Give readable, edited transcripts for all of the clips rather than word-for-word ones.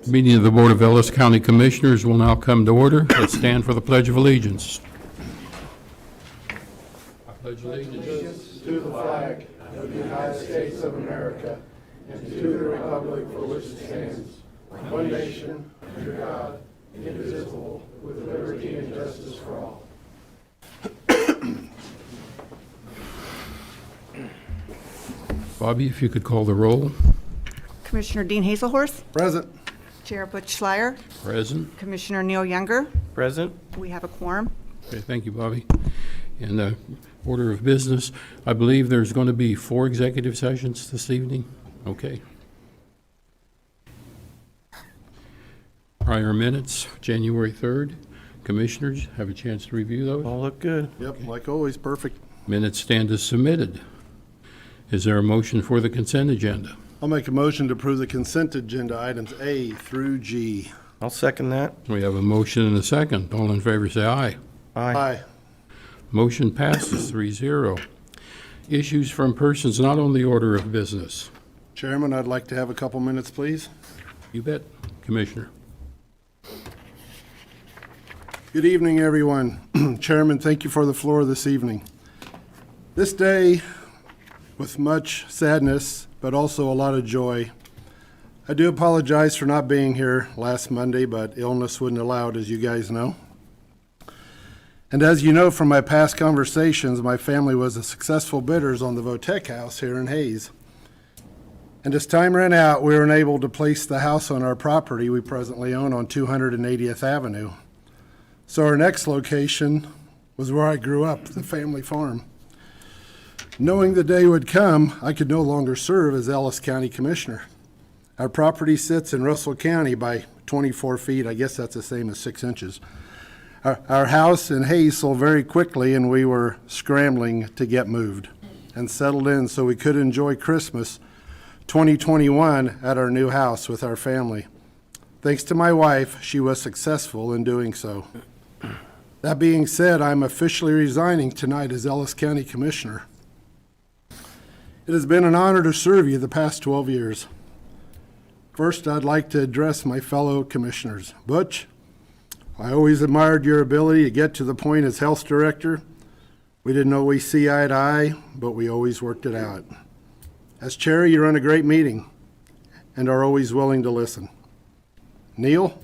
Meeting of the Board of Ellis County Commissioners will now come to order. Let's stand for the Pledge of Allegiance. I pledge allegiance to the flag of the United States of America and to the republic for which it stands, one nation, under God, indivisible, with liberty and justice for all. Bobby, if you could call the roll. Commissioner Dean Hazelhorst, Present. Chair Butch Schleier, Present. Commissioner Neil Younger. Present. We have a quorum. Okay, thank you, Bobby. In the order of business, I believe there's going to be 4 executive sessions this evening. Okay. Prior minutes, January 3rd. Commissioners have a chance to review those. All look good. Yep, like always, perfect. Minutes stand as submitted. Is there a motion for the consent agenda? I'll make a motion to approve the consent agenda items A through G. I'll second that. We have a motion and a second. All in favor say aye. Aye. Motion passes 3-0. Issues from persons not on the order of business. Chairman, I'd like to have a couple minutes, please. You bet, Commissioner. Good evening, everyone. Chairman, thank you for the floor this evening. This day, with much sadness, but also a lot of joy, I do apologize for not being here last Monday, but illness wouldn't allow it, as you guys know. And as you know from my past conversations, my family was a successful bidders on the Votech house here in Hayes. And as time ran out, we were unable to place the house on our property we presently own on 280th Avenue. So our next location was where I grew up, the family farm. Knowing the day would come, I could no longer serve as Ellis County Commissioner. Our property sits in Russell County by 24 feet. I guess that's the same as 6 inches. Our house in Hayes sold very quickly, and we were scrambling to get moved and settled in so we could enjoy Christmas 2021 at our new house with our family. Thanks to my wife, she was successful in doing so. That being said, I'm officially resigning tonight as Ellis County Commissioner. It has been an honor to serve you the past 12 years. First, I'd like to address my fellow commissioners. Butch, I always admired your ability to get to the point as health director. We didn't always see eye to eye, but we always worked it out. As chair, you run a great meeting and are always willing to listen. Neil,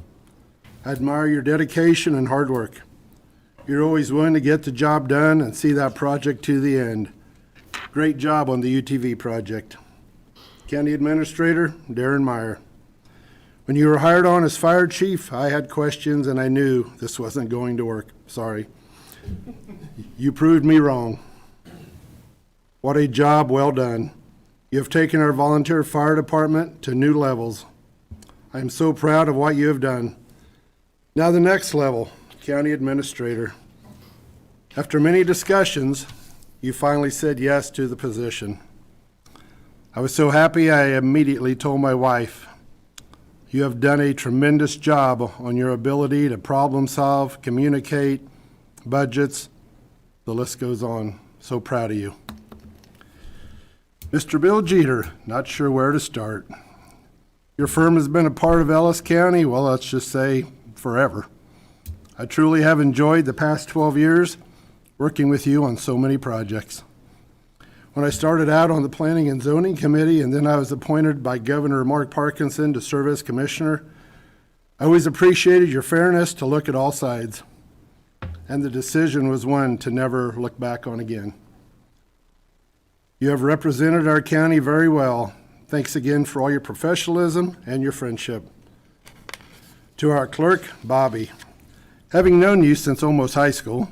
I admire your dedication and hard work. You're always willing to get the job done and see that project to the end. Great job on the UTV project. County Administrator, Darren Meyer. When you were hired on as fire chief, I had questions and I knew this wasn't going to work. Sorry. You proved me wrong. What a job well done. You have taken our volunteer fire department to new levels. I am so proud of what you have done. Now the next level, County Administrator. After many discussions, you finally said yes to the position. I was so happy I immediately told my wife, you have done a tremendous job on your ability to problem solve, communicate, budgets, the list goes on. So proud of you. Mr. Bill Jeter, not sure where to start. Your firm has been a part of Ellis County, well, let's just say forever. I truly have enjoyed the past 12 years working with you on so many projects. When I started out on the Planning and Zoning Committee, and then I was appointed by Governor Mark Parkinson to serve as commissioner, I always appreciated your fairness to look at all sides. And the decision was one to never look back on again. You have represented our county very well. Thanks again for all your professionalism and your friendship. To our clerk, Bobby, having known you since almost high school,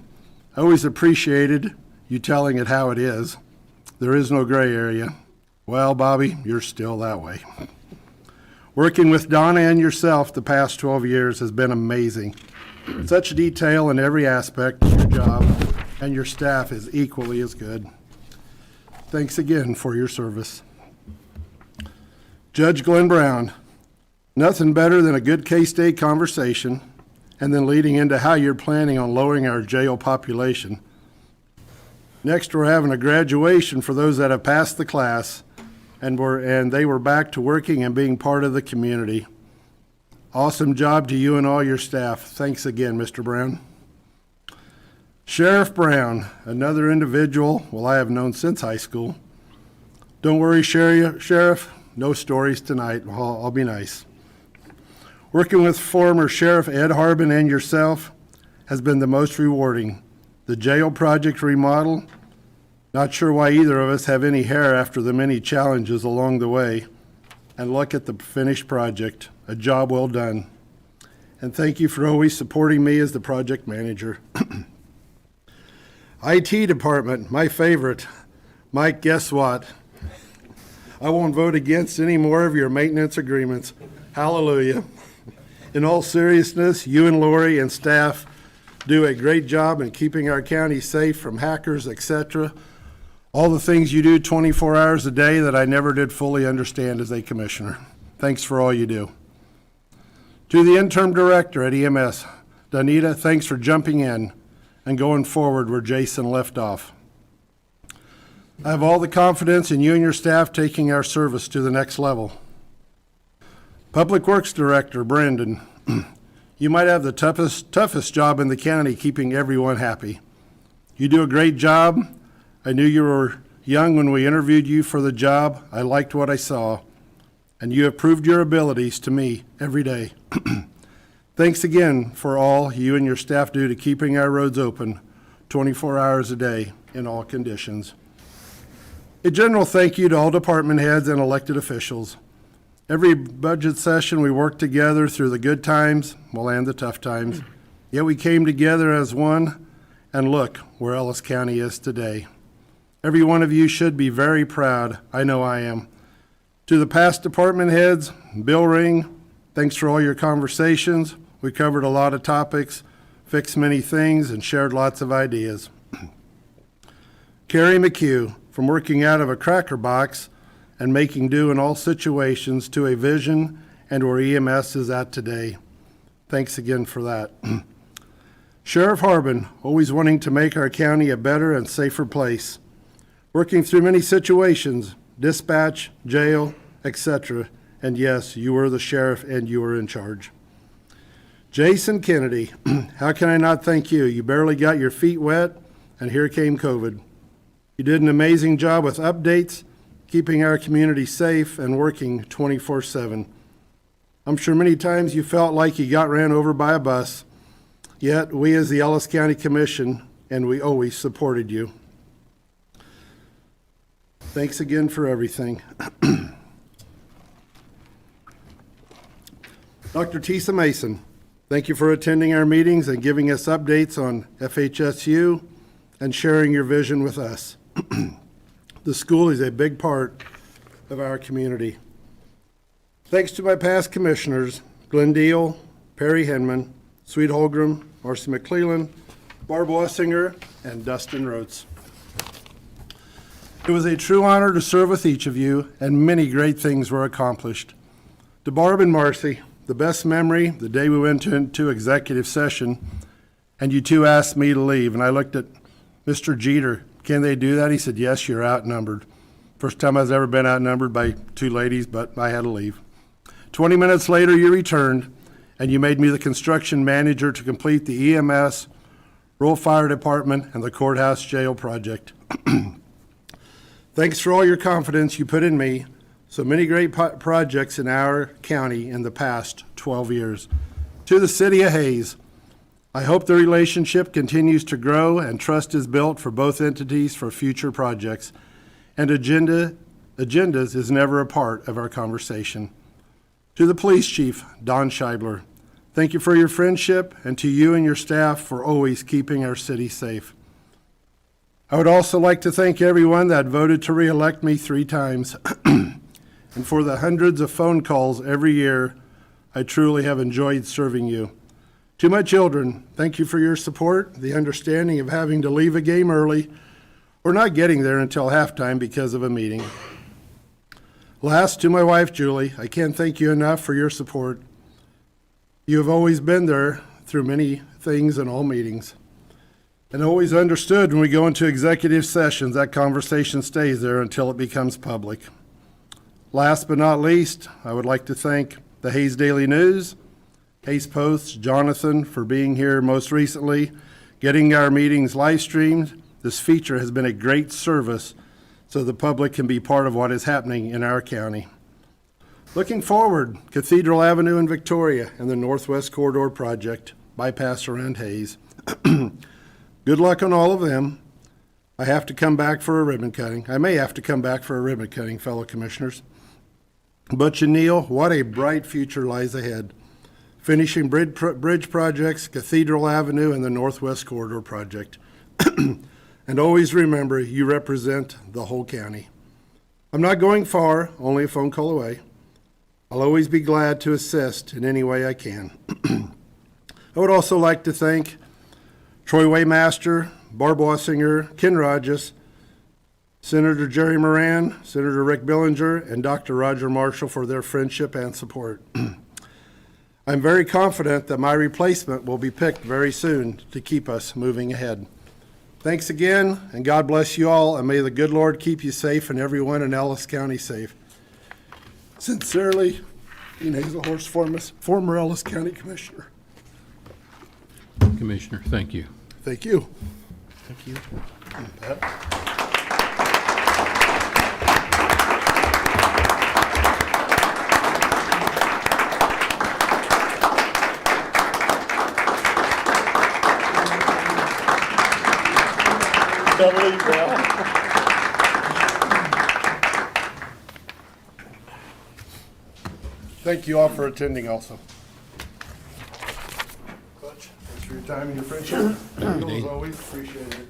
I always appreciated you telling it how it is. There is no gray area. Well, Bobby, you're still that way. Working with Donna and yourself the past 12 years has been amazing. Such detail in every aspect of your job, and your staff is equally as good. Thanks again for your service. Judge Glenn Brown, nothing better than a good K-State conversation and then leading into how you're planning on lowering our jail population. Next, we're having a graduation for those that have passed the class and they were back to working and being part of the community. Awesome job to you and all your staff. Thanks again, Mr. Brown. Sheriff Brown, another individual, well, I have known since high school. Don't worry, Sheriff, no stories tonight. I'll be nice. Working with former Sheriff Ed Harbin and yourself has been the most rewarding. The jail project remodel, not sure why either of us have any hair after the many challenges along the way. And look at the finished project, a job well done. And thank you for always supporting me as the project manager. IT department, my favorite. Mike, guess what? I won't vote against any more of your maintenance agreements. Hallelujah. In all seriousness, you and Lori and staff do a great job in keeping our county safe from hackers, etc. All the things you do 24 hours a day that I never did fully understand as a commissioner. Thanks for all you do. To the interim director at EMS, Danita, thanks for jumping in and going forward where Jason left off. I have all the confidence in you and your staff taking our service to the next level. Public Works Director, Brendan, you might have the toughest job in the county keeping everyone happy. You do a great job. I knew you were young when we interviewed you for the job. I liked what I saw, and you have proved your abilities to me every day. Thanks again for all you and your staff do to keeping our roads open 24 hours a day in all conditions. A general thank you to all department heads and elected officials. Every budget session we worked together through the good times, well, and the tough times. Yet we came together as one, and look where Ellis County is today. Every one of you should be very proud. I know I am. To the past department heads, Bill Ring, thanks for all your conversations. We covered a lot of topics, fixed many things, and shared lots of ideas. Carrie McHugh, from working out of a cracker box and making do in all situations to a vision and where EMS is at today. Thanks again for that. Sheriff Harbin, always wanting to make our county a better and safer place. Working through many situations, dispatch, jail, etc. And yes, you were the sheriff and you were in charge. Jason Kennedy, how can I not thank you? You barely got your feet wet, and here came COVID. You did an amazing job with updates, keeping our community safe and working 24/7. I'm sure many times you felt like you got ran over by a bus, yet we as the Ellis County Commission, and we always supported you. Thanks again for everything. Dr. Tisa Mason, thank you for attending our meetings and giving us updates on FHSU and sharing your vision with us. The school is a big part of our community. Thanks to my past commissioners, Glenn Deal, Perry Henman, Sweet Holgram, Marcy McClellan, Barb Wessinger, and Dustin Rhodes. It was a true honor to serve with each of you, and many great things were accomplished. To Barb and Marcy, the best memory, the day we went into executive session, and you two asked me to leave, and I looked at Mr. Jeter. Can they do that? He said, yes, you're outnumbered. First time I've ever been outnumbered by two ladies, but I had to leave. 20 minutes later, you returned, and you made me the construction manager to complete the EMS, rural fire department, and the courthouse jail project. Thanks for all your confidence you put in me. So many great projects in our county in the past 12 years. To the city of Hayes, I hope the relationship continues to grow and trust is built for both entities for future projects. And agendas is never a part of our conversation. To the police chief, Don Scheibler, thank you for your friendship, and to you and your staff for always keeping our city safe. I would also like to thank everyone that voted to re-elect me 3 times. And for the hundreds of phone calls every year, I truly have enjoyed serving you. To my children, thank you for your support, the understanding of having to leave a game early or not getting there until halftime because of a meeting. Last, to my wife, Julie, I can't thank you enough for your support. You have always been there through many things and all meetings, and always understood when we go into executive sessions, that conversation stays there until it becomes public. Last but not least, I would like to thank the Hayes Daily News, Ace Post, Jonathan, for being here most recently, getting our meetings live streamed. This feature has been a great service so the public can be part of what is happening in our county. Looking forward, Cathedral Avenue in Victoria and the Northwest Corridor Project, bypass around Hayes. Good luck on all of them. I have to come back for a ribbon cutting. I may have to come back for a ribbon cutting, fellow commissioners. Butch and Neil, what a bright future lies ahead. Finishing bridge projects, Cathedral Avenue, and the Northwest Corridor Project. And always remember, you represent the whole county. I'm not going far, only a phone call away. I'll always be glad to assist in any way I can. I would also like to thank Troy Waymaster, Barb Wassinger, Ken Rogers, Senator Jerry Moran, Senator Rick Billinger, and Dr. Roger Marshall for their friendship and support. I'm very confident that my replacement will be picked very soon to keep us moving ahead. Thanks again, and God bless you all, and may the good Lord keep you safe and everyone in Ellis County safe. Sincerely, Dean Hazelhorst, former Ellis County Commissioner. Commissioner, thank you. Thank you. Thank you. Pat? Thank you all for attending also. Butch, thanks for your time and your friendship. As always, appreciate it.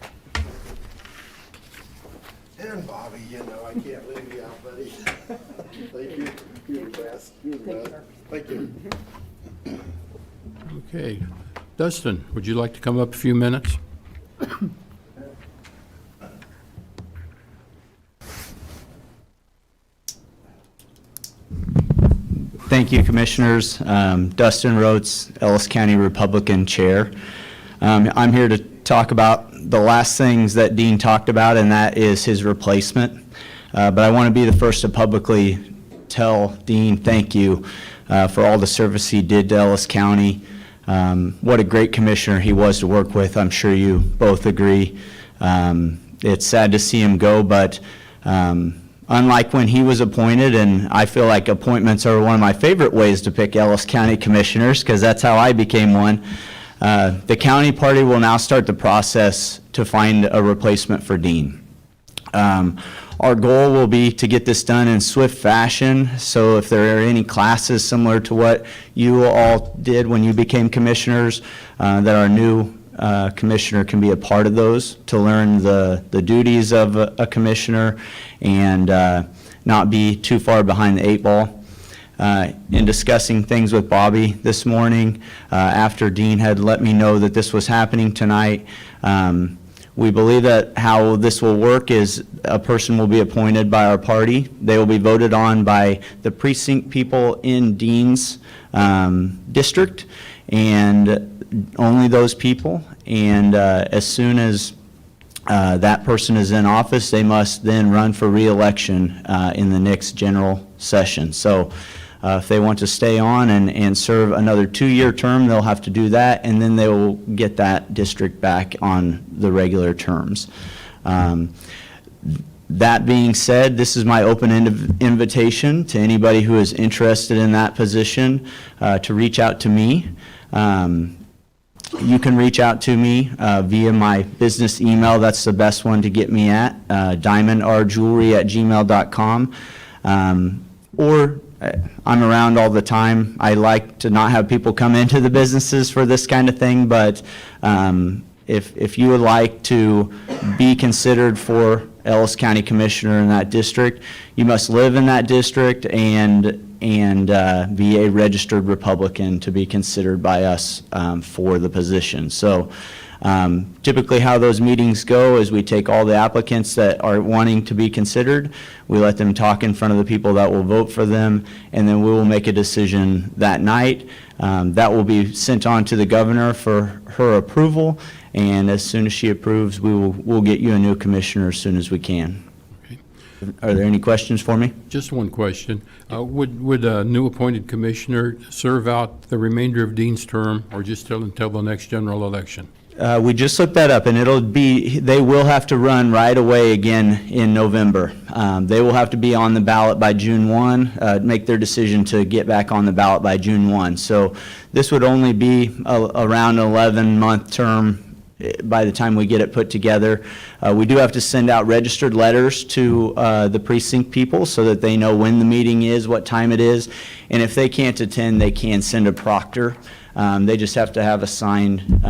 And Bobby, you know, I can't leave you out, buddy. Thank you. You're the best. You're the best. Thank you. Okay. Dustin, would you like to come up a few minutes? Thank you, Commissioners. Dustin Rhodes, Ellis County Republican Chair. I'm here to talk about the last things that Dean talked about, and that is his replacement. But I want to be the first to publicly tell Dean thank you for all the service he did to Ellis County. What a great commissioner he was to work with. I'm sure you both agree. It's sad to see him go, but unlike when he was appointed, and I feel like appointments are one of my favorite ways to pick Ellis County Commissioners, because that's how I became one. The county party will now start the process to find a replacement for Dean. Our goal will be to get this done in swift fashion, so if there are any classes similar to what you all did when you became commissioners, that our new commissioner can be a part of those, to learn the duties of a commissioner and not be too far behind the 8-ball. In discussing things with Bobby this morning, after Dean had let me know that this was happening tonight, we believe that how this will work is a person will be appointed by our party. They will be voted on by the precinct people in Dean's district, and only those people. And as soon as that person is in office, they must then run for re-election in the next general session. So if they want to stay on and serve another 2-year term, they'll have to do that, and then they will get that district back on the regular terms. That being said, this is my open invitation to anybody who is interested in that position to reach out to me. You can reach out to me via my business email. That's the best one to get me at, diamondrjewelry@gmail.com. Or I'm around all the time. I like to not have people come into the businesses for this kind of thing, but if you would like to be considered for Ellis County Commissioner in that district, you must live in that district and be a registered Republican to be considered by us for the position. So typically how those meetings go is we take all the applicants that are wanting to be considered, we let them talk in front of the people that will vote for them, and then we will make a decision that night. That will be sent on to the governor for her approval, and as soon as she approves, we'll get you a new commissioner as soon as we can. Okay. Are there any questions for me? Just one question. Would a new appointed commissioner serve out the remainder of Dean's term, or just until the next general election? We just looked that up, and they will have to run right away again in November. They will have to be on the ballot by June 1, make their decision to get back on the ballot by June 1. So this would only be around an 11-month term by the time we get it put together. We do have to send out registered letters to the precinct people so that they know when the meeting is, what time it is, and if they can't attend, they can send a proctor. They just have to have a signed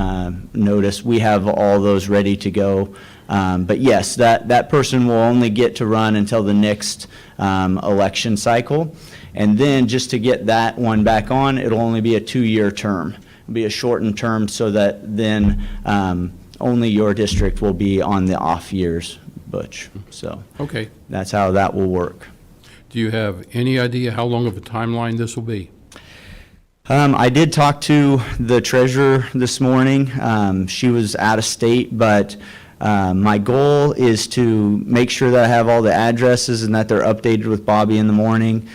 notice. We have all those ready to go. But yes, that person will only get to run until the next election cycle. And then just to get that one back on, it'll only be a 2-year term. It'll be a shortened term so that then only your district will be on the off years, Butch. So Okay. that's how that will work. Do you have any idea how long of a timeline this will be? I did talk to the treasurer this morning. She was out of state, but my goal is to make sure that I have all the addresses and that they're updated with Bobby in the morning.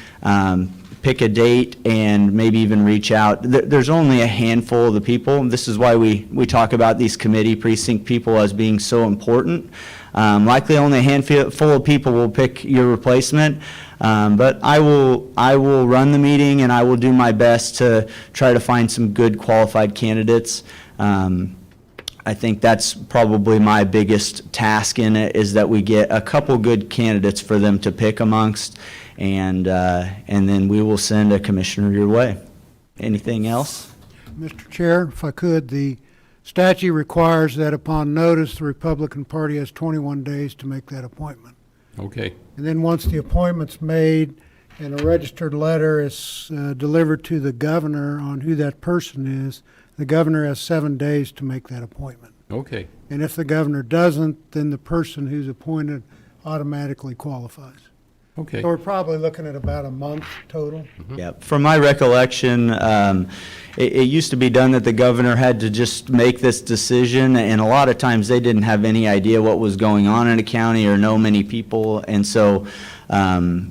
Pick a date and maybe even reach out. There's only a handful of the people. This is why we talk about these committee precinct people as being so important. Likely only a handful of people will pick your replacement. But I will run the meeting, and I will do my best to try to find some good qualified candidates. I think that's probably my biggest task in it, is that we get a couple good candidates for them to pick amongst, and then we will send a commissioner your way. Anything else? Mr. Chair, if I could, the statute requires that upon notice, the Republican Party has 21 days to make that appointment. Okay. And then once the appointment's made and a registered letter is delivered to the governor on who that person is, the governor has 7 days to make that appointment. Okay. And if the governor doesn't, then the person who's appointed automatically qualifies. Okay. So we're probably looking at about a month total. Yeah, from my recollection, it used to be done that the governor had to just make this decision, and a lot of times they didn't have any idea what was going on in a county or know many people, and so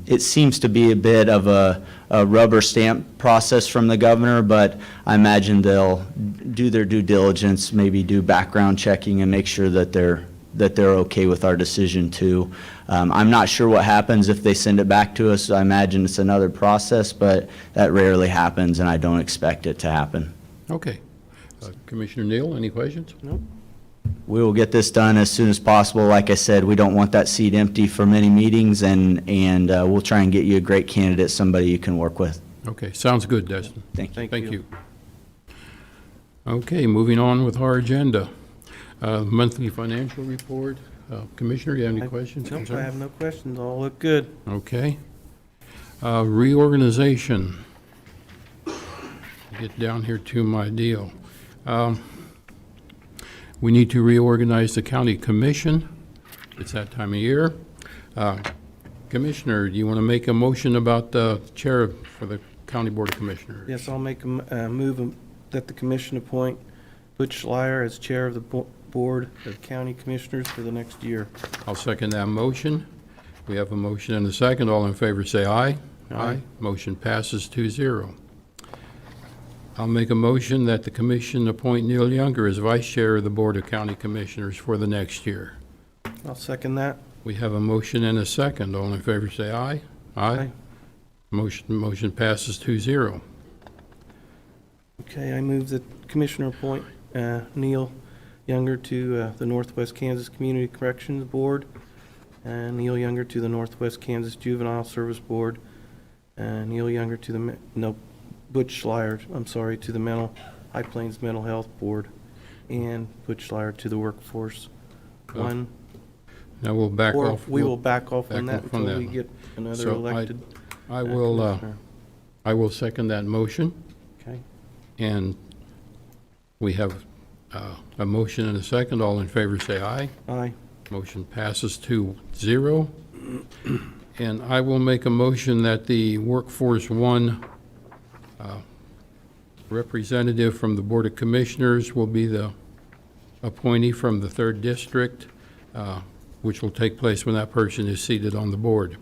it seems to be a bit of a rubber stamp process from the governor, but I imagine they'll do their due diligence, maybe do background checking and make sure that they're okay with our decision too. I'm not sure what happens if they send it back to us. I imagine it's another process, but that rarely happens, and I don't expect it to happen. Okay. Commissioner Neal, any questions? Nope. We will get this done as soon as possible. Like I said, we don't want that seat empty for many meetings, and we'll try and get you a great candidate, somebody you can work with. Okay, sounds good, Dustin. Thank you. Thank you. Okay, moving on with our agenda. Monthly financial report. Commissioner, you have any questions? Nope, I concerns? have no questions. All look good. Okay. Reorganization. Get down here to my deal. We need to reorganize the county commission. It's that time of year. Commissioner, do you want to make a motion about the chair for the County Board of Commissioners? Yes, I'll make a move that the commission appoint Butch Schleier as chair of the Board of County Commissioners for the next year. I'll second that motion. We have a motion and a second. All in favor say aye. Aye. Motion passes 2-0. I'll make a motion that the commission appoint Neil Younger as vice chair of the Board of County Commissioners for the next year. I'll second that. We have a motion and a second. All in favor say aye. Aye. Motion passes 2-0. Okay, I move that Commissioner appoint Neil Younger to the Northwest Kansas Community Corrections Board, and Neil Younger to the Northwest Kansas Juvenile Service Board, and Neil Younger to the, Butch Schleier, I'm sorry, to the High Plains Mental Health Board, and Butch Schleier to the Workforce One. Now we'll back Or off. we will back off on back that off on until we that. get another So elected I will, commissioner. I will second that motion. Okay. And we have a motion and a second. All in favor say aye. Aye. Motion passes 2-0. And I will make a motion that the Workforce One representative from the Board of Commissioners will be the appointee from the 3rd District. which will take place when that person is seated on the board.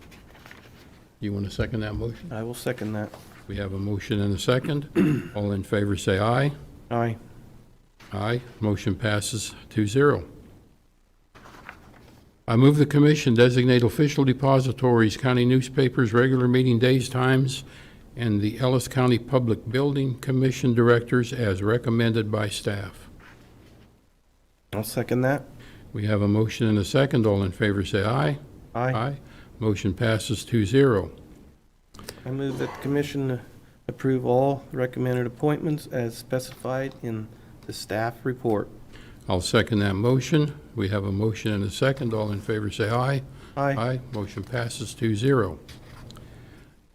You want to second that motion? I will second that. We have a motion and a second. All in favor say aye. Aye. Aye. Motion passes 2-0. I move the commission designate official depositories, county newspapers, regular meeting days, times, and the Ellis County Public Building Commission directors as recommended by staff. I'll second that. We have a motion and a second. All in favor say aye. Aye. Motion passes 2-0. I move that the commission approve all recommended appointments as specified in the staff report. I'll second that motion. We have a motion and a second. All in favor say aye. Aye. Motion passes 2-0.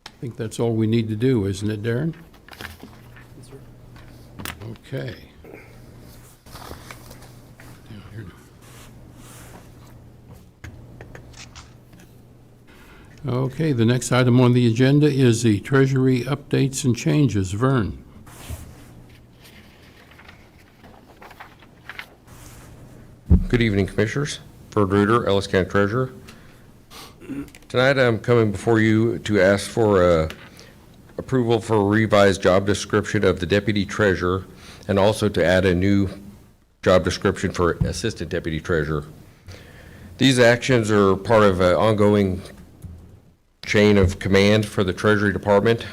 I think that's all we need to do, isn't it, Darren? Okay. Down here. Okay, the next item on the agenda is the Treasury updates and changes. Vern. Good evening, Commissioners. Vern Reuter, Ellis County Treasurer. Tonight, I'm coming before you to ask for approval for a revised job description of the Deputy Treasurer and also to add a new job description for Assistant Deputy Treasurer. These actions are part of an ongoing chain of command for the Treasury Department.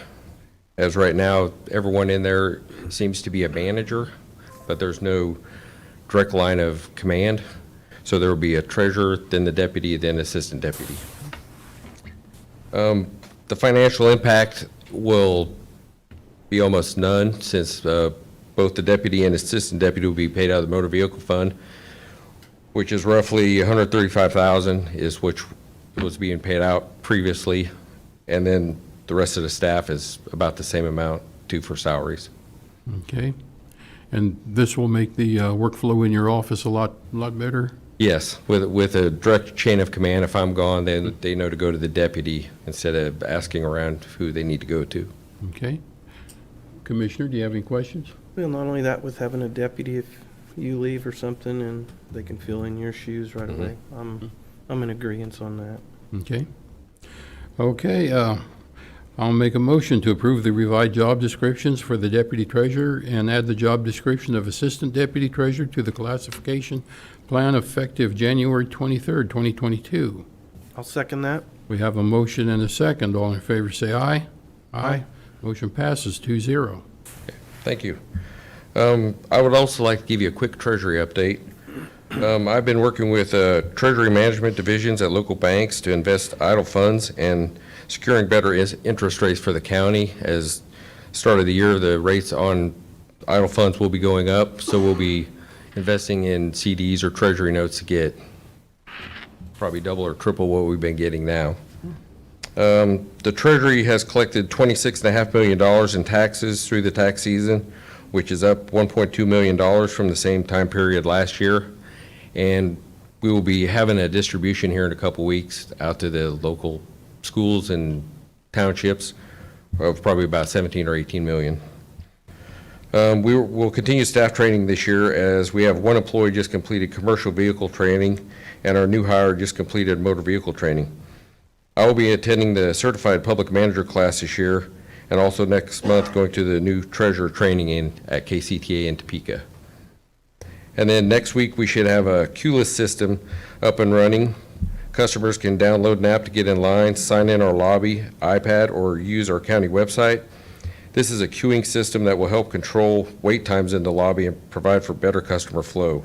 As right now, everyone in there seems to be a manager, but there's no direct line of command. So there will be a treasurer, then the deputy, then assistant deputy. The financial impact will be almost none since both the deputy and assistant deputy will be paid out of the motor vehicle fund, which is roughly $135,000 is which was being paid out previously. And then the rest of the staff is about the same amount too for salaries. Okay. And this will make the workflow in your office a lot better? Yes, with a direct chain of command. If I'm gone, then they know to go to the deputy instead of asking around who they need to go to. Okay. Commissioner, do you have any questions? Well, not only that, with having a deputy, if you leave or something and they can fill in your shoes right away. I'm in agreeance on that. Okay. Okay, I'll make a motion to approve the revised job descriptions for the Deputy Treasurer and add the job description of Assistant Deputy Treasurer to the classification plan effective January 23rd, 2022. I'll second that. We have a motion and a second. All in favor say aye. Aye. Motion passes 2-0. Thank you. I would also like to give you a quick Treasury update. I've been working with Treasury management divisions at local banks to invest idle funds and securing better interest rates for the county. As start of the year, the rates on idle funds will be going up, so we'll be investing in CDs or Treasury notes to get probably double or triple what we've been getting now. The Treasury has collected $26.5 million in taxes through the tax season, which is up $1.2 million from the same time period last year. And we will be having a distribution here in a couple weeks out to the local schools and townships of probably about 17 or 18 million. We will continue staff training this year as we have one employee just completed commercial vehicle training and our new hire just completed motor vehicle training. I will be attending the certified public manager class this year and also next month going to the new treasurer training at KCTA in Topeka. And then next week we should have a queue-less system up and running. Customers can download an app to get in line, sign in our lobby, iPad, or use our county website. This is a queuing system that will help control wait times in the lobby and provide for better customer flow.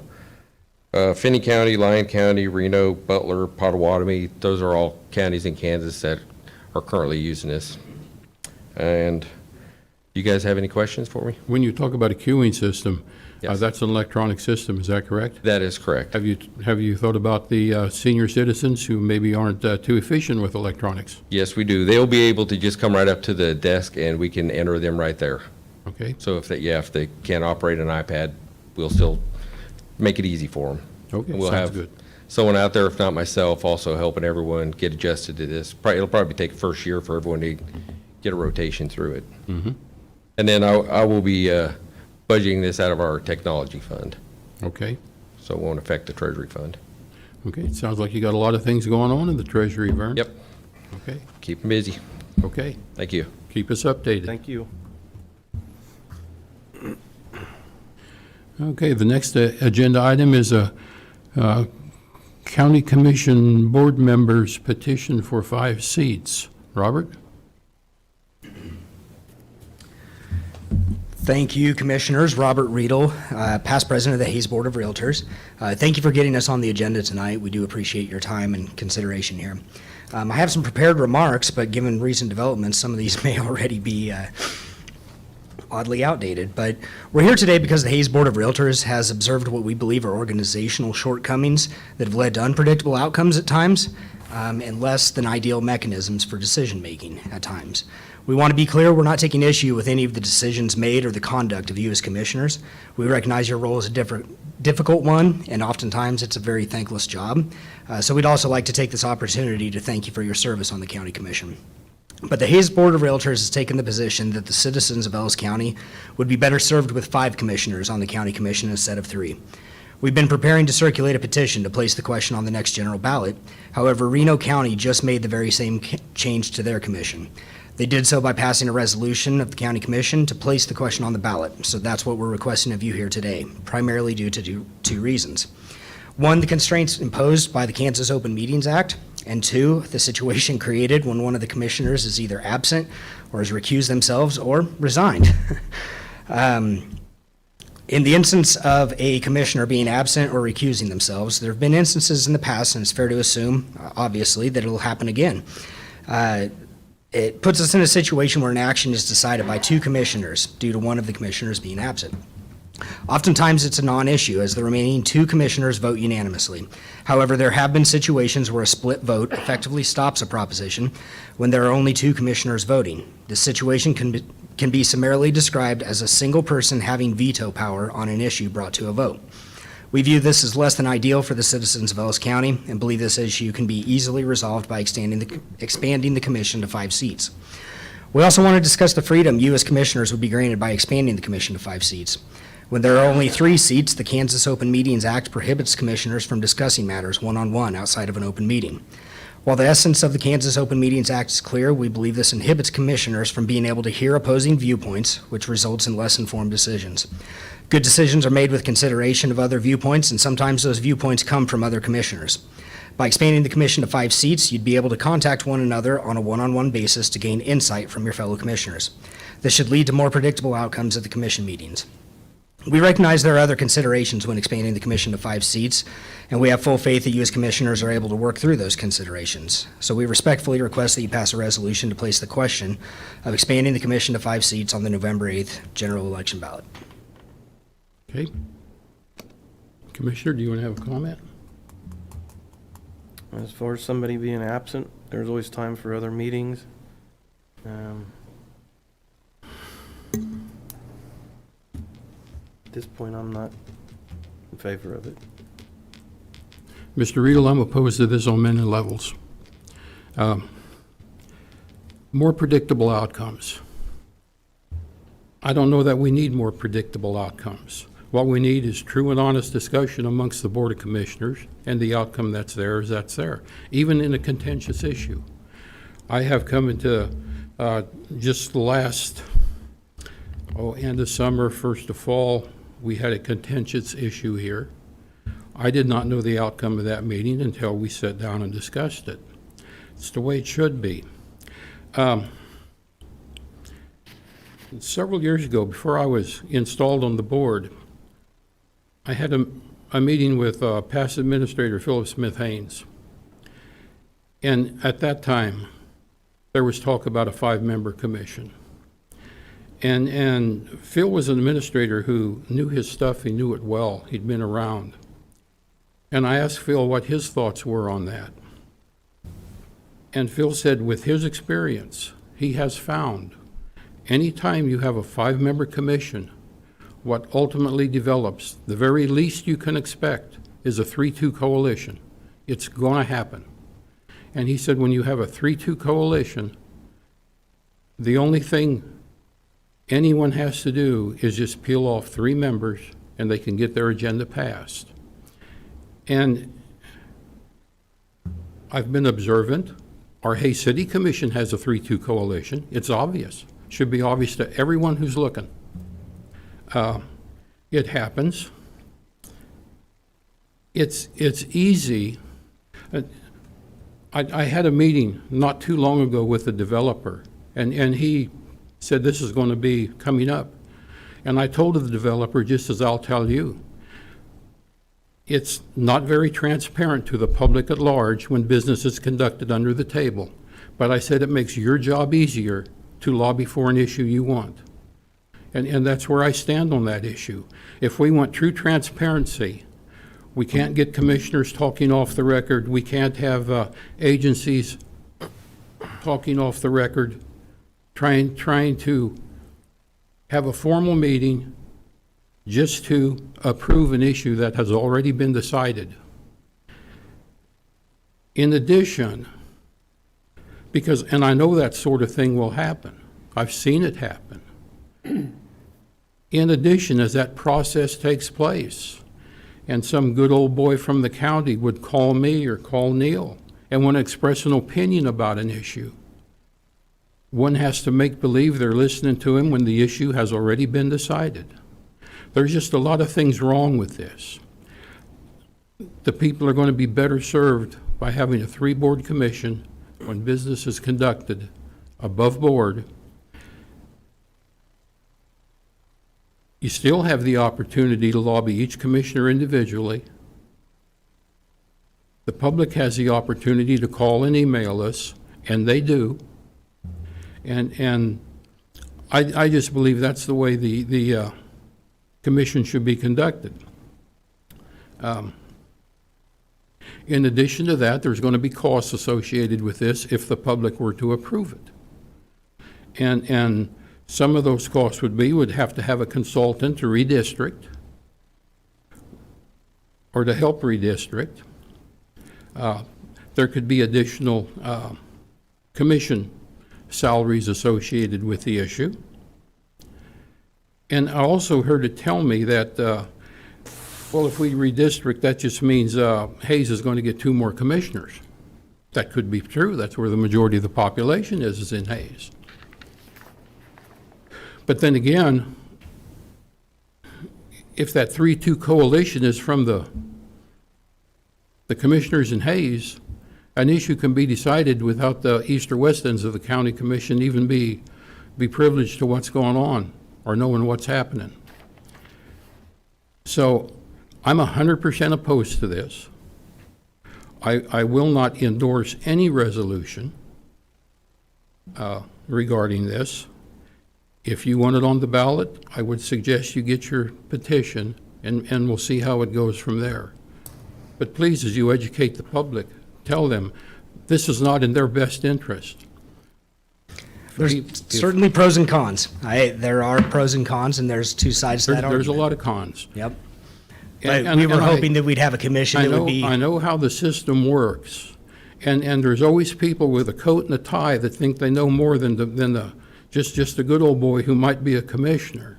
Finney County, Lyon County, Reno, Butler, Pottawatomie, those are all counties in Kansas that are currently using this. And you guys have any questions for me? When you talk about a queuing system, Yes. that's an electronic system, is that correct? That is correct. Have you thought about the senior citizens who maybe aren't too efficient with electronics? Yes, we do. They'll be able to just come right up to the desk and we can enter them right there. Okay, So if they can't operate an iPad, we'll still make it easy for them. okay, And we'll sounds have good. someone out there, if not myself, also helping everyone get adjusted to this. It'll probably take the first year for everyone to get a rotation through it. And then I will be budgeting this out of our technology fund, Okay, so it won't affect the Treasury fund. Okay, it sounds like you got a lot of things going on in the Treasury, Vern. Yep, Okay, keep them busy. okay. Thank you. Keep us updated. Thank you. Okay, the next agenda item is a County Commission Board Members Petition for 5 seats. Robert? Thank you, Commissioners. Robert Riedel, past president of the Hayes Board of Realtors. Thank you for getting us on the agenda tonight. We do appreciate your time and consideration here. I have some prepared remarks, but given recent developments, some of these may already be oddly outdated. But we're here today because the Hayes Board of Realtors has observed what we believe are organizational shortcomings that have led to unpredictable outcomes at times and less than ideal mechanisms for decision-making at times. We want to be clear, we're not taking issue with any of the decisions made or the conduct of you as commissioners. We recognize your role is a difficult one, and oftentimes it's a very thankless job. So we'd also like to take this opportunity to thank you for your service on the County Commission. But the Hayes Board of Realtors has taken the position that the citizens of Ellis County would be better served with 5 commissioners on the County Commission instead of 3. We've been preparing to circulate a petition to place the question on the next general ballot. However, Reno County just made the very same change to their commission. They did so by passing a resolution of the County Commission to place the question on the ballot. So that's what we're requesting of you here today, primarily due to 2 reasons. 1, the constraints imposed by the Kansas Open Meetings Act, and 2, the situation created when one of the commissioners is either absent or has recused themselves or resigned. In the instance of a commissioner being absent or recusing themselves, there have been instances in the past, and it's fair to assume, obviously, that it'll happen again. It puts us in a situation where an action is decided by 2 commissioners due to one of the commissioners being absent. Oftentimes, it's a non-issue, as the remaining 2 commissioners vote unanimously. However, there have been situations where a split vote effectively stops a proposition when there are only 2 commissioners voting. This situation can be summarily described as a single person having veto power on an issue brought to a vote. We view this as less than ideal for the citizens of Ellis County and believe this issue can be easily resolved by expanding the commission to 5 seats. We also want to discuss the freedom you as commissioners would be granted by expanding the commission to 5 seats. When there are only 3 seats, the Kansas Open Meetings Act prohibits commissioners from discussing matters one-on-one outside of an open meeting. While the essence of the Kansas Open Meetings Act is clear, we believe this inhibits commissioners from being able to hear opposing viewpoints, which results in less informed decisions. Good decisions are made with consideration of other viewpoints, and sometimes those viewpoints come from other commissioners. By expanding the commission to 5 seats, you'd be able to contact one another on a one-on-one basis to gain insight from your fellow commissioners. This should lead to more predictable outcomes at the commission meetings. We recognize there are other considerations when expanding the commission to 5 seats, and we have full faith that you as commissioners are able to work through those considerations. So we respectfully request that you pass a resolution to place the question of expanding the commission to 5 seats on the November 8th general election ballot. Okay. Commissioner, do you want to have a comment? As far as somebody being absent, there's always time for other meetings. At this point, I'm not in favor of it. Mr. Riedel, I'm opposed to this on many levels. More predictable outcomes. I don't know that we need more predictable outcomes. What we need is true and honest discussion amongst the Board of Commissioners, and the outcome that's there is that's there, even in a contentious issue. I have come into just the last, end of summer, first of fall, we had a contentious issue here. I did not know the outcome of that meeting until we sat down and discussed it. It's the way it should be. Several years ago, before I was installed on the board, I had a meeting with past Administrator Philip Smith Haynes. And at that time, there was talk about a 5-member commission. And Phil was an administrator who knew his stuff, he knew it well, he'd been around. And I asked Phil what his thoughts were on that. And Phil said with his experience, he has found anytime you have a 5-member commission, what ultimately develops, the very least you can expect, is a 3-2 coalition. It's going to happen. And he said when you have a 3-2 coalition, the only thing anyone has to do is just peel off 3 members and they can get their agenda passed. And I've been observant. Our Hay City Commission has a 3-2 coalition. It's obvious. Should be obvious to everyone who's looking. It happens. It's easy. I had a meeting not too long ago with a developer, and he said this is going to be coming up. And I told the developer, just as I'll tell you, it's not very transparent to the public at large when business is conducted under the table. But I said it makes your job easier to lobby for an issue you want. And that's where I stand on that issue. If we want true transparency, we can't get commissioners talking off the record. We can't have agencies talking off the record, trying to have a formal meeting just to approve an issue that has already been decided. In addition, and I know that sort of thing will happen. I've seen it happen. In addition, as that process takes place, and some good old boy from the county would call me or call Neil and want to express an opinion about an issue, one has to make believe they're listening to him when the issue has already been decided. There's just a lot of things wrong with this. The people are going to be better served by having a 3-board commission when business is conducted above board. You still have the opportunity to lobby each commissioner individually. The public has the opportunity to call and email us, and they do. And I just believe that's the way the commission should be conducted. In addition to that, there's going to be costs associated with this if the public were to approve it. And some of those costs would have to have a consultant to redistrict or to help redistrict. There could be additional commission salaries associated with the issue. And I also heard it tell me that, well, if we redistrict, that just means Hayes is going to get 2 more commissioners. That could be true. That's where the majority of the population is in Hayes. But then again, if that 3-2 coalition is from the commissioners in Hayes, an issue can be decided without the east or west ends of the county commission even be privileged to what's going on or knowing what's happening. So I'm 100% opposed to this. I will not endorse any resolution regarding this. If you want it on the ballot, I would suggest you get your petition, and we'll see how it goes from there. But please, as you educate the public, tell them this is not in their best interest. There's certainly pros and cons. There are pros and cons, and there's 2 sides to that argument. There's a lot of cons. Yep. But we were hoping that we'd have a commission that would be... I know how the system works, and there's always people with a coat and a tie that think they know more than just a good old boy who might be a commissioner,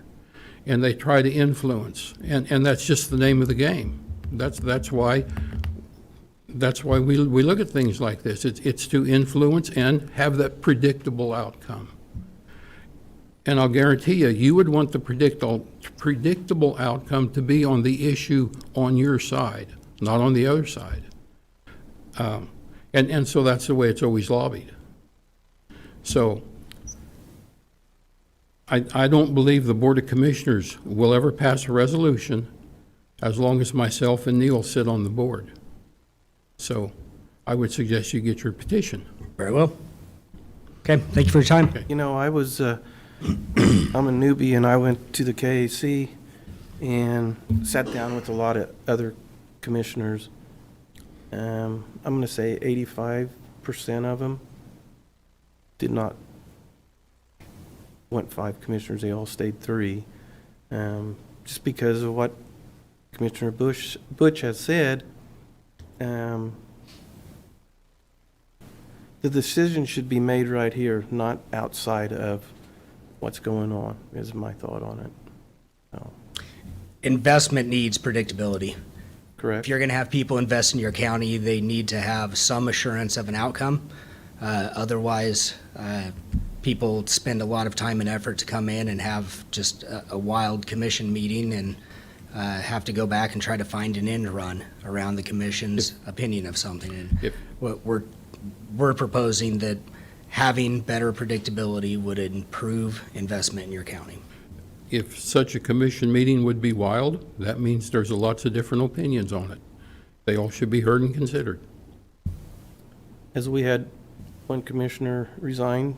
and they try to influence, and that's just the name of the game. That's why we look at things like this. It's to influence and have that predictable outcome. And I'll guarantee you would want the predictable outcome to be on the issue on your side, not on the other side. And so that's the way it's always lobbied. So I don't believe the Board of Commissioners will ever pass a resolution as long as myself and Neil sit on the board. So I would suggest you get your petition. Very well. Okay, thank you for your time. Okay. You know, I was, I'm a newbie, and I went to the KAC and sat down with a lot of other commissioners. I'm going to say 85% of them did not want 5 commissioners. They all stayed 3, just because of what Commissioner Butch has said. The decision should be made right here, not outside of what's going on, is my thought on it. So, Investment needs predictability. Correct. If you're going to have people invest in your county, they need to have some assurance of an outcome. Otherwise, people spend a lot of time and effort to come in and have just a wild commission meeting and have to go back and try to find an end run around the commission's opinion of something. And If- what we're proposing that having better predictability would improve investment in your county. If such a commission meeting would be wild, that means there's lots of different opinions on it. They all should be heard and considered. As we had one commissioner resign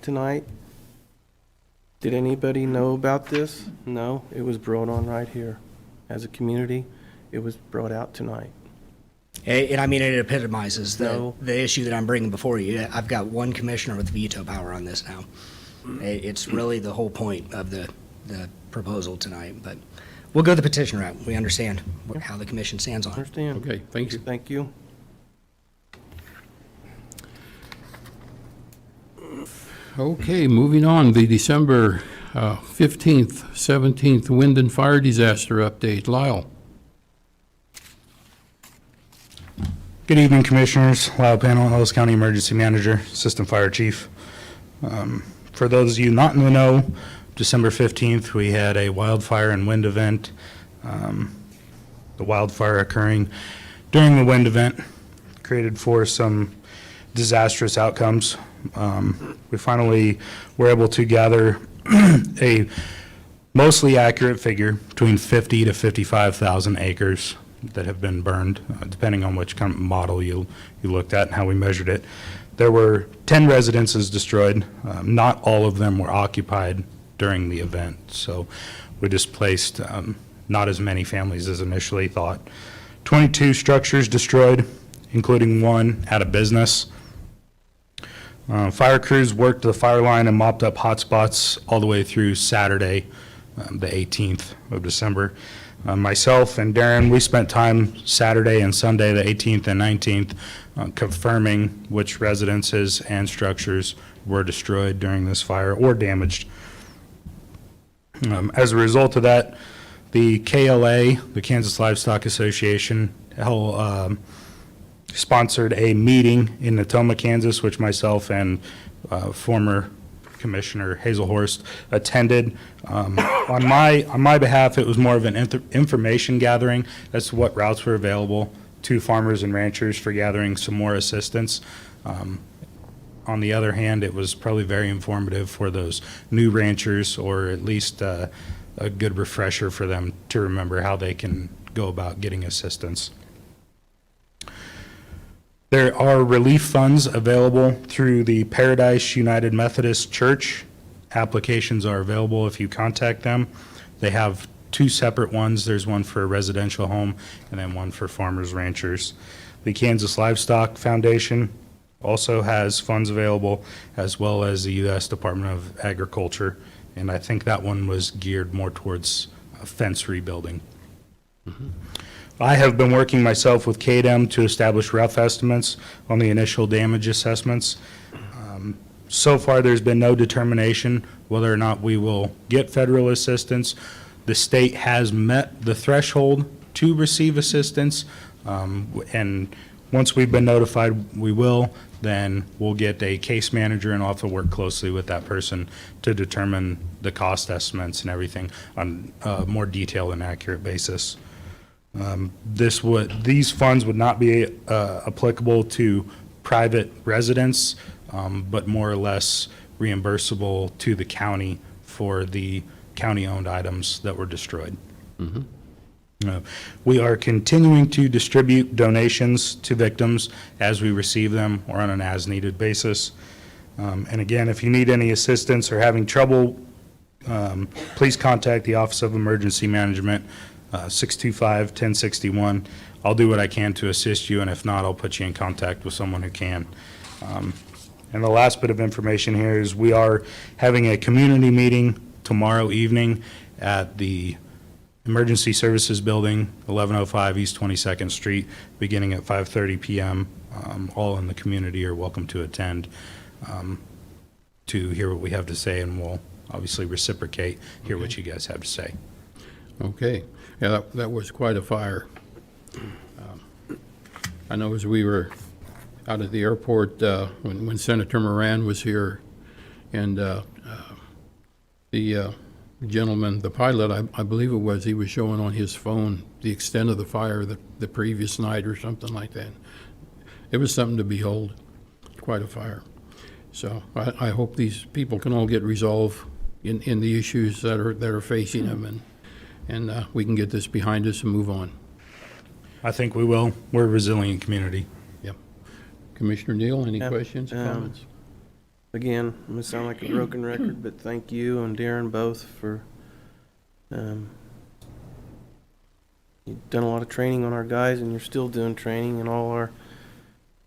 tonight, did anybody know about this? No, it was brought on right here. As a community, it was brought out tonight. And I mean, it epitomizes No. the issue that I'm bringing before you. I've got one commissioner with veto power on this now. It's really the whole point of the proposal tonight, but we'll go the petition route. We understand how the commission stands on it. Understand? Okay, thank you. Thank you. Okay, moving on, the December 15th, 17th wind and fire disaster update. Lyle? Good evening, Commissioners. Lyle Panel, Ellis County Emergency Manager, Assistant Fire Chief. For those of you not in the know, December 15th, we had a wildfire and wind event. The wildfire occurring during the wind event created for some disastrous outcomes. We finally were able to gather a mostly accurate figure between 50 to 55,000 acres that have been burned, depending on which kind of model you looked at and how we measured it. There were 10 residences destroyed. Not all of them were occupied during the event, so we displaced not as many families as initially thought. 22 structures destroyed, including one at a business. Fire crews worked the fire line and mopped up hot spots all the way through Saturday, the 18th of December. Myself and Darren, we spent time Saturday and Sunday, the 18th and 19th, confirming which residences and structures were destroyed during this fire or damaged. As a result of that, the KLA, the Kansas Livestock Association, sponsored a meeting in Natoma, Kansas, which myself and former Commissioner Hazelhorst attended. On my behalf, it was more of an information gathering as to what routes were available to farmers and ranchers for gathering some more assistance. On the other hand, it was probably very informative for those new ranchers, or at least a good refresher for them to remember how they can go about getting assistance. There are relief funds available through the Paradise United Methodist Church. Applications are available if you contact them. They have two separate ones. There's one for a residential home and then one for farmers ranchers. The Kansas Livestock Foundation also has funds available, as well as the U.S. Department of Agriculture, and I think that one was geared more towards fence rebuilding. I have been working myself with KDEM to establish rough estimates on the initial damage assessments. So far, there's been no determination whether or not we will get federal assistance. The state has met the threshold to receive assistance, and once we've been notified we will, then we'll get a case manager and also work closely with that person to determine the cost estimates and everything on a more detailed and accurate basis. These funds would not be applicable to private residents, but more or less reimbursable to the county for the county-owned items that were destroyed. We are continuing to distribute donations to victims as we receive them or on an as-needed basis. And again, if you need any assistance or having trouble, please contact the Office of Emergency Management, 625-1061. I'll do what I can to assist you, and if not, I'll put you in contact with someone who can. And the last bit of information here is we are having a community meeting tomorrow evening at the Emergency Services Building, 1105 East 22nd Street, beginning at 5:30 p.m. All in the community are welcome to attend to hear what we have to say, and we'll obviously reciprocate, hear what you guys have to say. Okay. Yeah, that was quite a fire. I know as we were out at the airport, when Senator Moran was here, and the gentleman, the pilot, I believe it was, he was showing on his phone the extent of the fire the previous night or something like that. It was something to behold, quite a fire. So I hope these people can all get resolved in the issues that are facing them, and we can get this behind us and move on. I think we will. We're a resilient community. Yep. Commissioner Neal, any Yeah, questions, comments? Again, I'm gonna sound like a broken record, but thank you and Darren both for, you've done a lot of training on our guys, and you're still doing training, and all our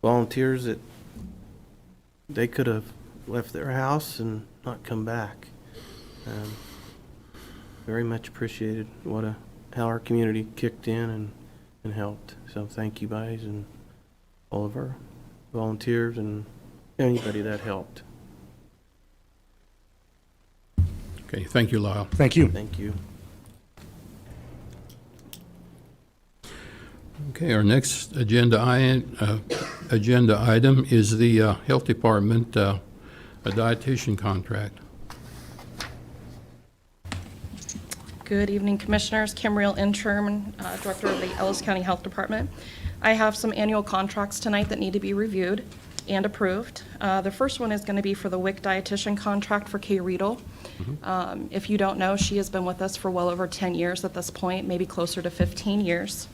volunteers that they could have left their house and not come back. Very much appreciated how our community kicked in and helped. So thank you guys and all of our volunteers and anybody that helped. Okay, thank you, Lyle. Thank you. Thank you. Okay, our next agenda item is the Health Department, a dietitian contract. Good evening, Commissioners. Kim Reel, Interim Director of the Ellis County Health Department. I have some annual contracts tonight that need to be reviewed and approved. The first one is going to be for the WIC dietitian contract for Kay Riedel. If you don't know, she has been with us for well over 10 years at this point, maybe closer to 15 years.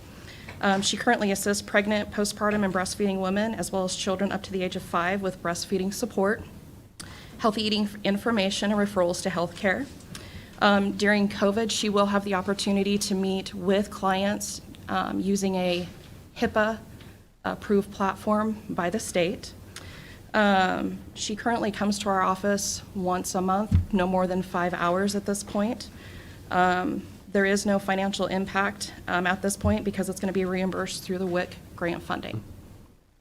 She currently assists pregnant, postpartum, and breastfeeding women, as well as children up to the age of 5 with breastfeeding support, healthy eating information, and referrals to health care. During COVID, she will have the opportunity to meet with clients using a HIPAA-approved platform by the state. She currently comes to our office once a month, no more than 5 hours at this point. There is no financial impact at this point because it's going to be reimbursed through the WIC grant funding.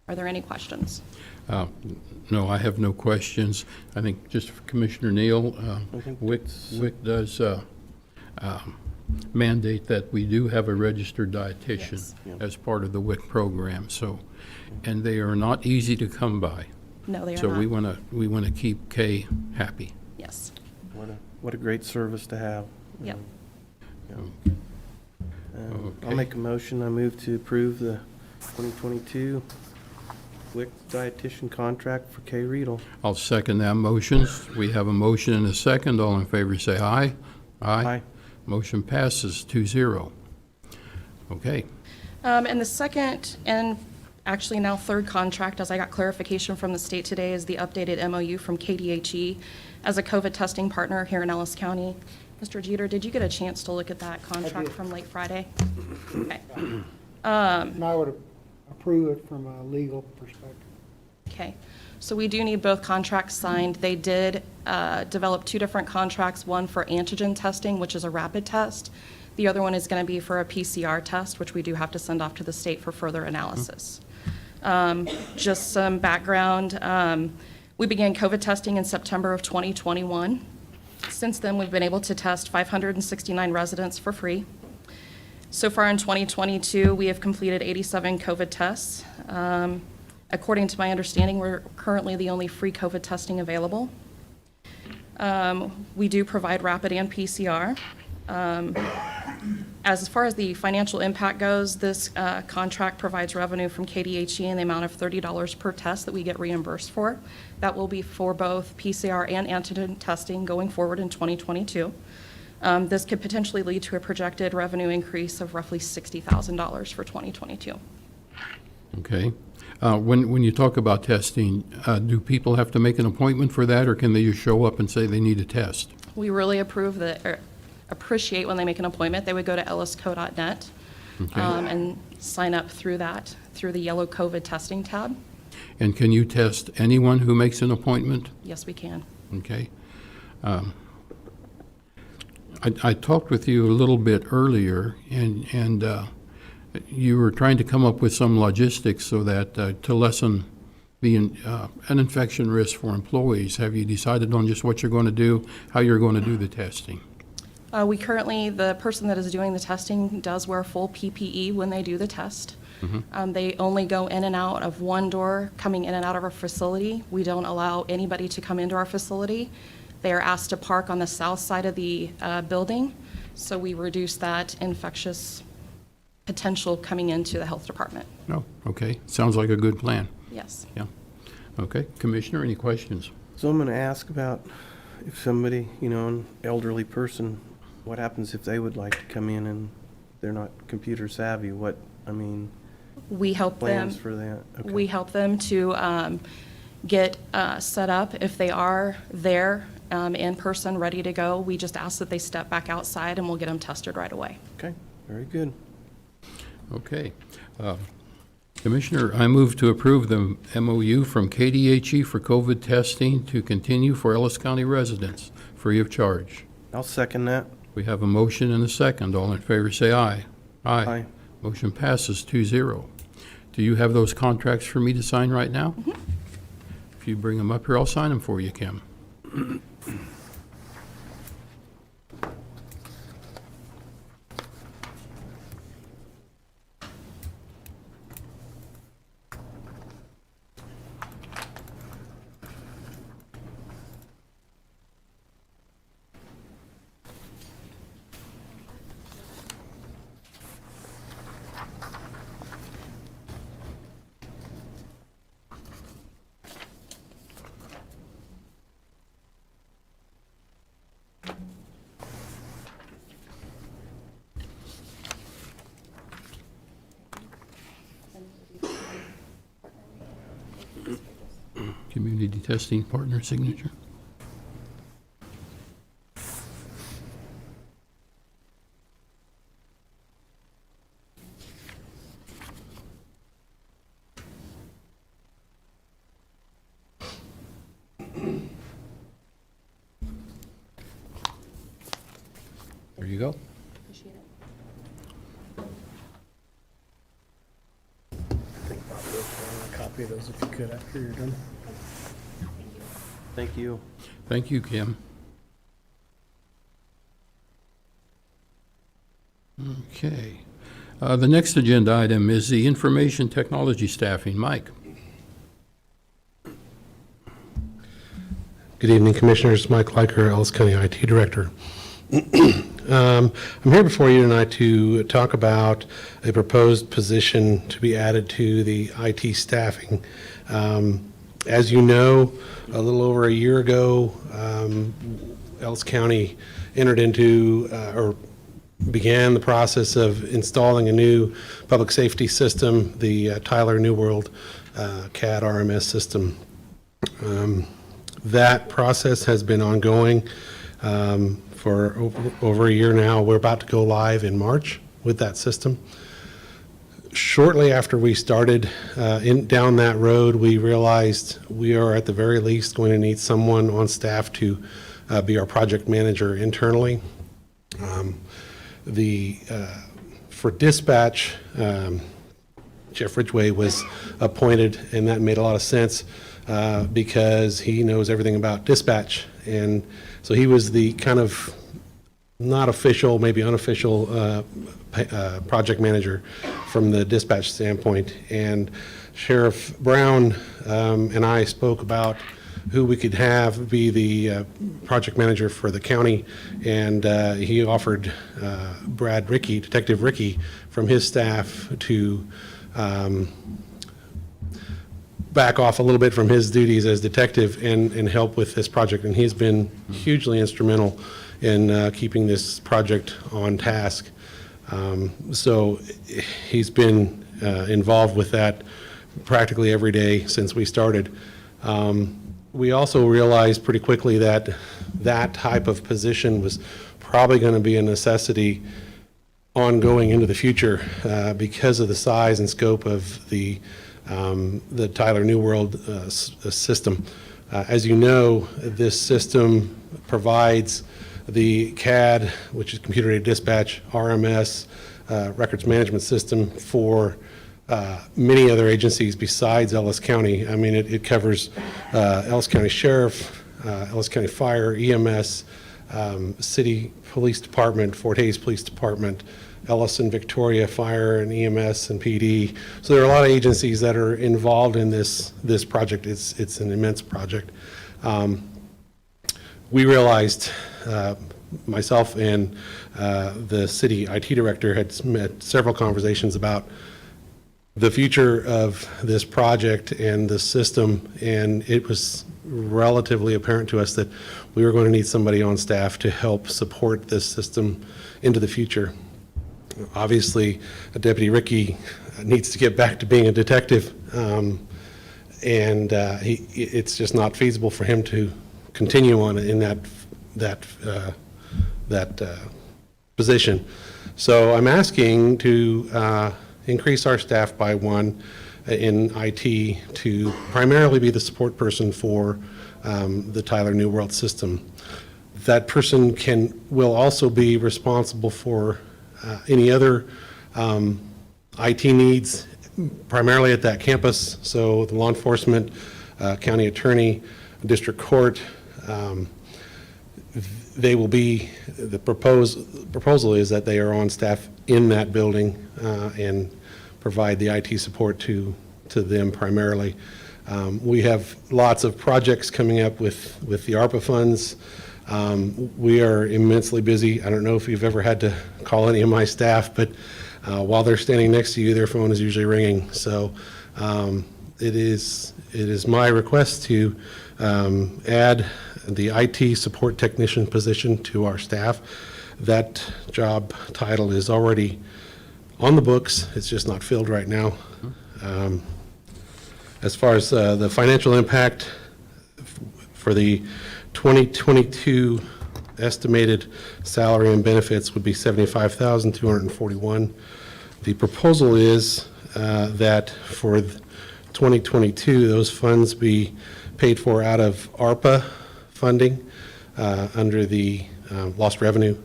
Are there any questions? No, I have no questions. I think just for Commissioner Neal, WIC does mandate that we do have a registered dietitian Yes. as part of the WIC program. So, and they are not easy to come by. No, they are So not. we want to keep Kay happy. Yes. What a great service to have. Yep. I'll make a motion. I move to approve the 2022 WIC dietitian contract for Kay Riedel. I'll second that motion. We have a motion and a second. All in favor say aye. Aye. Motion passes 2-0. Okay. And the second, and actually now third contract, as I got clarification from the state today, is the updated MOU from KDHE as a COVID testing partner here in Ellis County. Mr. Jeter, did you get a chance to look at that contract did. from late Friday? Okay. And I would approve it from a legal perspective. Okay. So we do need both contracts signed. They did develop two different contracts, one for antigen testing, which is a rapid test. The other one is going to be for a PCR test, which we do have to send off to the state for further analysis. Just some background. We began COVID testing in September of 2021. Since then, we've been able to test 569 residents for free. So far in 2022, we have completed 87 COVID tests. According to my understanding, we're currently the only free COVID testing available. We do provide rapid and PCR. As far as the financial impact goes, this contract provides revenue from KDHE in the amount of $30 per test that we get reimbursed for. That will be for both PCR and antigen testing going forward in 2022. This could potentially lead to a projected revenue increase of roughly $60,000 for 2022. Okay. When you talk about testing, do people have to make an appointment for that, or can they just show up and say they need a test? We really appreciate when they make an appointment. They would go to ellisco.net Okay. and sign up through the yellow COVID testing tab. And can you test anyone who makes an appointment? Yes, we can. Okay. I talked with you a little bit earlier, and you were trying to come up with some logistics so that to lessen an infection risk for employees. Have you decided on just what you're going to do, how you're going to do the testing? We currently, the person that is doing the testing does wear full PPE when they do the test. They only go in and out of one door coming in and out of our facility. We don't allow anybody to come into our facility. They are asked to park on the south side of the building, so we reduce that infectious potential coming into the health department. Oh, okay. Sounds like a good plan. Yes. Yeah. Okay. Commissioner, any questions? So I'm going to ask about if somebody, an elderly person, what happens if they would like to come in and they're not computer savvy? We help them. Plans for that? Okay. We help them to get set up. If they are there in person, ready to go, we just ask that they step back outside and we'll get them tested right away. Okay, very good. Okay. Commissioner, I move to approve the MOU from KDHE for COVID testing to continue for Ellis County residents, free of charge. I'll second that. We have a motion and a second. All in favor, say aye. Aye. Motion passes 2-0. Do you have those contracts for me to sign right now? If you bring them up here, I'll sign them for you, Kim. Community testing partner signature. There you go. Copy of those if you could after you're done. Thank you. Thank you, Kim. Okay. The next agenda item is the information technology staffing. Mike? Good evening, Commissioners. Mike Leiker, Ellis County IT Director. I'm here before you tonight to talk about a proposed position to be added to the IT staffing. As you know, a little over a year ago, Ellis County entered into or began the process of installing a new public safety system, the Tyler New World CAD RMS system. That process has been ongoing for over a year now. We're about to go live in March with that system. Shortly after we started down that road, we realized we are at the very least going to need someone on staff to be our project manager internally. For dispatch, Jeff Ridgway was appointed, and that made a lot of sense because he knows everything about dispatch. And so he was the kind of not official, maybe unofficial project manager from the dispatch standpoint. And Sheriff Brown and I spoke about who we could have be the project manager for the county, and he offered Brad Rickey, Detective Rickey, from his staff to back off a little bit from his duties as detective and help with this project. And he's been hugely instrumental in keeping this project on task. So he's been involved with that practically every day since we started. We also realized pretty quickly that that type of position was probably going to be a necessity ongoing into the future because of the size and scope of the Tyler New World system. As you know, this system provides the CAD, which is computer-aided dispatch, RMS, records management system for many other agencies besides Ellis County. I mean, it covers Ellis County Sheriff, Ellis County Fire, EMS, City Police Department, Fort Hays Police Department, Ellis and Victoria Fire and EMS and PD. So there are a lot of agencies that are involved in this project. It's an immense project. We realized, myself and the city IT director had had several conversations about the future of this project and the system, and it was relatively apparent to us that we were going to need somebody on staff to help support this system into the future. Obviously, Deputy Ricky needs to get back to being a detective, and it's just not feasible for him to continue on in that position. So I'm asking to increase our staff by one in IT to primarily be the support person for the Tyler New World system. That person will also be responsible for any other IT needs, primarily at that campus. So the law enforcement, county attorney, district court, they will be, the proposal is that they are on staff in that building and provide the IT support to them primarily. We have lots of projects coming up with the ARPA funds. We are immensely busy. I don't know if you've ever had to call any of my staff, but while they're standing next to you, their phone is usually ringing. So it is my request to add the IT support technician position to our staff. That job title is already on the books. It's just not filled right now. As far as the financial impact for the 2022 estimated salary and benefits would be $75,241. The proposal is that for 2022, those funds be paid for out of ARPA funding under the lost revenue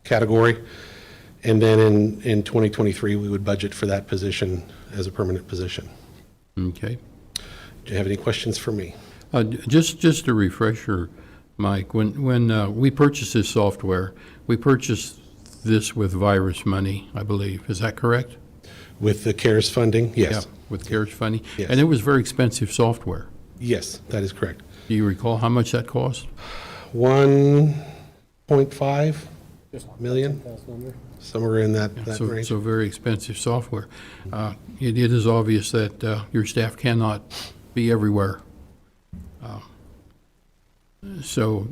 category. And then in 2023, we would budget for that position as a permanent position. Okay. Do you have any questions for me? Just a refresher, Mike, when we purchased this software, we purchased this with virus money, I believe. Is that correct? With the CARES funding, yes. Yeah, with CARES funding? Yes. And it was very expensive software. Yes, that is correct. Do you recall how much that cost? 1.5 million, somewhere in that range. So very expensive software. It is obvious that your staff cannot be everywhere. So,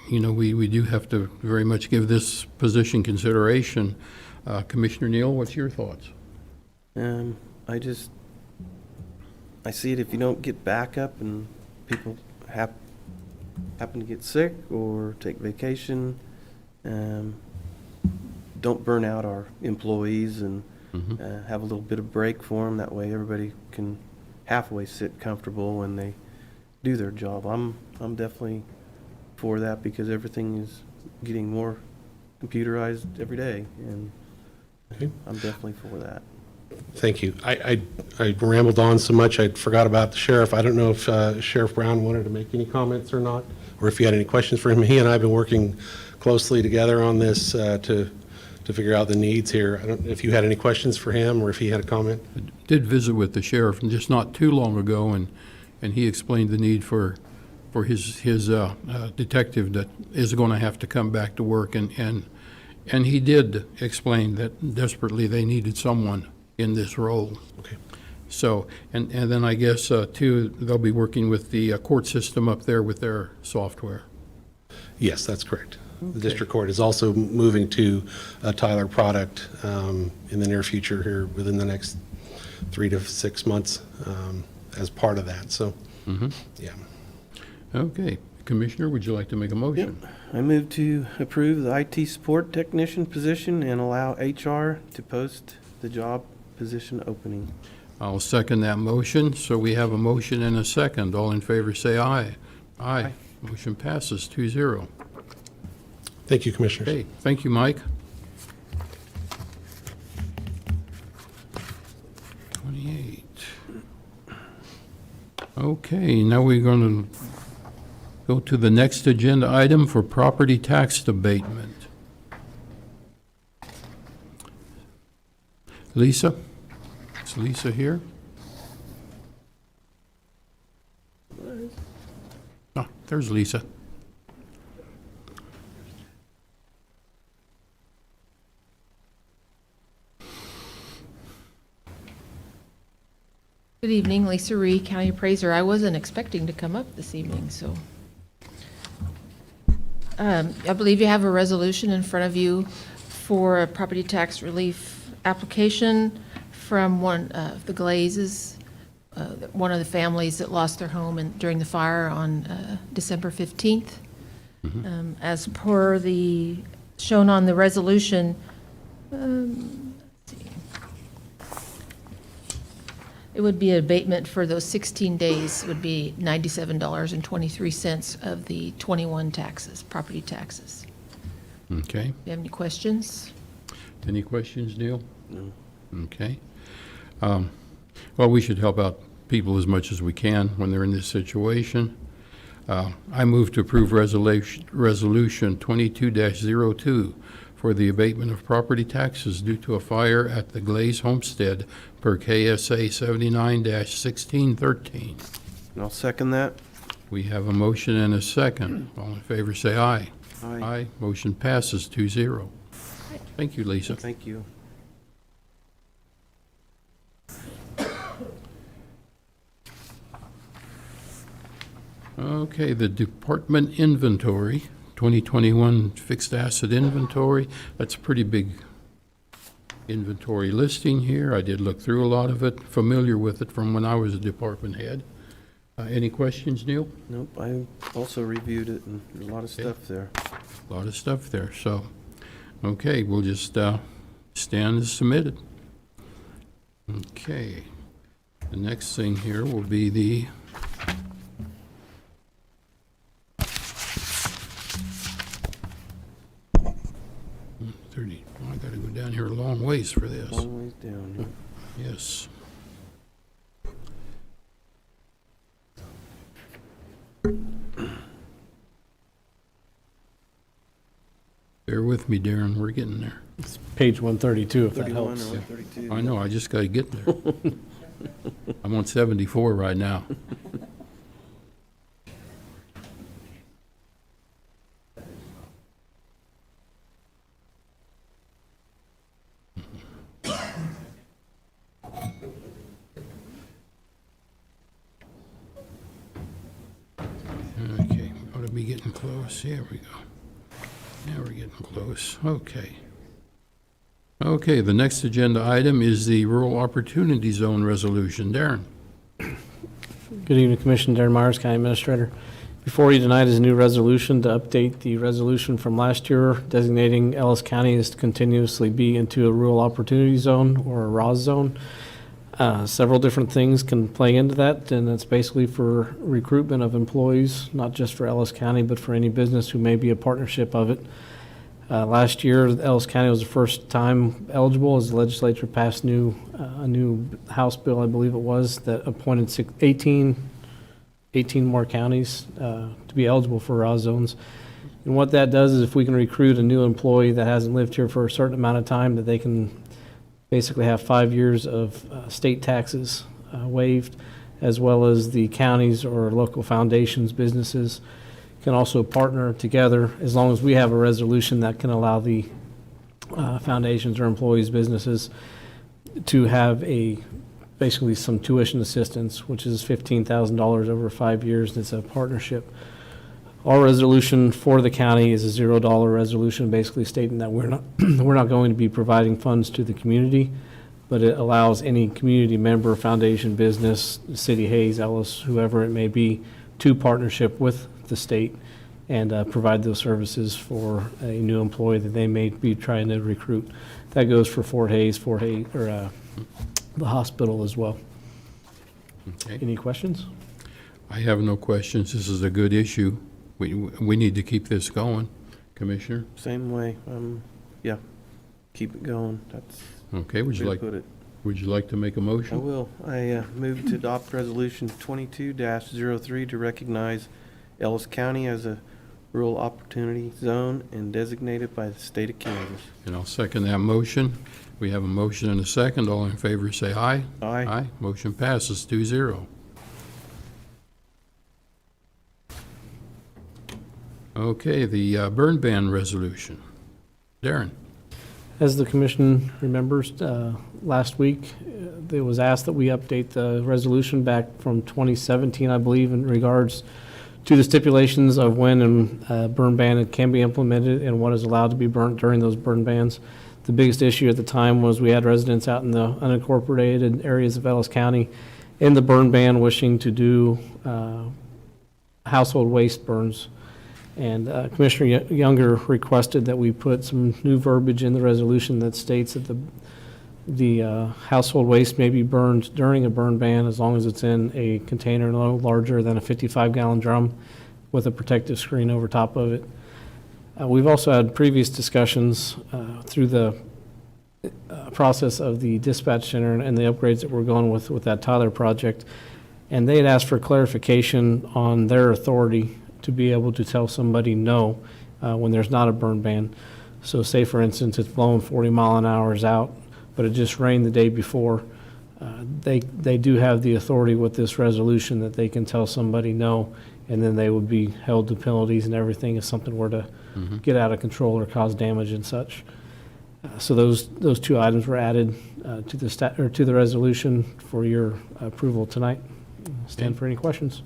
you know, we do have to very much give this position consideration. Commissioner Neal, what's your thoughts? I see it if you don't get backup and people happen to get sick or take vacation, don't burn out our employees and have a little bit of break for them. That way everybody can halfway sit comfortable when they do their job. I'm definitely for that because everything is getting more computerized every day, and Okay. I'm definitely for that. Thank you. I rambled on so much, I forgot about the sheriff. I don't know if Sheriff Brown wanted to make any comments or not, or if you had any questions for him. He and I have been working closely together on this to figure out the needs here. I don't know if you had any questions for him or if he had a comment. I did visit with the sheriff just not too long ago, and he explained the need for his detective that is going to have to come back to work, and he did explain that desperately they needed someone in this role. Okay. So, and then I guess, too, they'll be working with the court system up there with their software. Yes, that's correct. The district court is also moving to a Tyler product in the near future here within the next 3 to 6 months as part of that. So, yeah. Okay. Commissioner, would you like to make a motion? I move to approve the IT support technician position and allow HR to post the job position opening. I'll second that motion. So we have a motion and a second. All in favor say aye. Aye. Motion passes 2-0. Thank you, Commissioners. Okay, thank you, Mike. 28. Okay, now we're going to go to the next agenda item for property tax abatement. Lisa? Is Lisa here? Oh, there's Lisa. Good evening, Lisa Ree, County Appraiser. I wasn't expecting to come up this evening, so. I believe you have a resolution in front of you for a property tax relief application from one of the Glazes, one of the families that lost their home during the fire on December 15th. As per the, shown on the resolution, it would be an abatement for those 16 days, would be $97.23 of the 21 taxes, property taxes. Okay. Do you have any questions? Any questions, Neil? No. Okay. Well, we should help out people as much as we can when they're in this situation. I move to approve Resolution 22-02 for the abatement of property taxes due to a fire at the Glaze Homestead per KSA 79-1613. And I'll second that. We have a motion and a second. All in favor, say aye. Aye. Motion passes 2-0. Thank you, Lisa. Thank you. Okay, the department inventory, 2021 fixed asset inventory. That's a pretty big inventory listing here. I did look through a lot of it, familiar with it from when I was a department head. Any questions, Neil? Nope, I also reviewed it, and there's a lot of stuff there. A lot of stuff there, so, okay, we'll just stand as submitted. Okay, the next thing here will be the I gotta go down here a long ways for this. Long ways down. Yes. Bear with me, Darren, we're getting there. It's page 132, if that 31 or helps. 132. I know, I just gotta get there. I'm on 74 right now. Okay, ought to be getting close. Here we go. Now we're getting close. Okay. Okay, the next agenda item is the Rural Opportunity Zone Resolution. Darren? Good evening, Commissioner. Darren Myers, County Administrator. Before you tonight is a new resolution to update the resolution from last year designating Ellis County as to continuously be into a Rural Opportunity Zone or a ROZ zone. Several different things can play into that, and it's basically for recruitment of employees, not just for Ellis County, but for any business who may be a partnership of it. Last year, Ellis County was the first time eligible as the legislature passed a new House bill, I believe it was, that appointed 18 more counties to be eligible for ROZ zones. And what that does is if we can recruit a new employee that hasn't lived here for a certain amount of time, that they can basically have 5 years of state taxes waived, as well as the counties or local foundations, businesses can also partner together as long as we have a resolution that can allow the foundations or employees, businesses to have basically some tuition assistance, which is $15,000 over 5 years, and it's a partnership. Our resolution for the county is a $0 resolution, basically stating that we're not going to be providing funds to the community, but it allows any community member, foundation, business, City Hayes, Ellis, whoever it may be, to partnership with the state and provide those services for a new employee that they may be trying to recruit. That goes for Fort Hayes, or the hospital as well. Okay. Any questions? I have no questions. This is a good issue. We need to keep this going. Commissioner? Same way. Yeah, keep it going. That's Okay, would you the way to like, put it. would you like to make a I motion? will. I move to adopt Resolution 22-03 to recognize Ellis County as a rural opportunity zone and designated by the state of Kansas. And I'll second that motion. We have a motion and a second. All in favor, say aye. Aye. Aye. Motion passes 2-0. Okay, the burn ban resolution. Darren? As the commission remembers, last week, it was asked that we update the resolution back from 2017, I believe, in regards to the stipulations of when a burn ban can be implemented and what is allowed to be burnt during those burn bans. The biggest issue at the time was we had residents out in the unincorporated areas of Ellis County in the burn ban wishing to do household waste burns. And Commissioner Younger requested that we put some new verbiage in the resolution that states that the household waste may be burned during a burn ban as long as it's in a container no larger than a 55-gallon drum with a protective screen over top of it. We've also had previous discussions through the process of the dispatch center and the upgrades that we're going with that Tyler project. And they had asked for clarification on their authority to be able to tell somebody no when there's not a burn ban. So say, for instance, it's blowing 40 mile an hour out, but it just rained the day before. They do have the authority with this resolution that they can tell somebody no, and then they would be held to penalties and everything if something were to get out of control or cause damage and such. So those two items were added to the resolution for your approval tonight. Stand for any questions.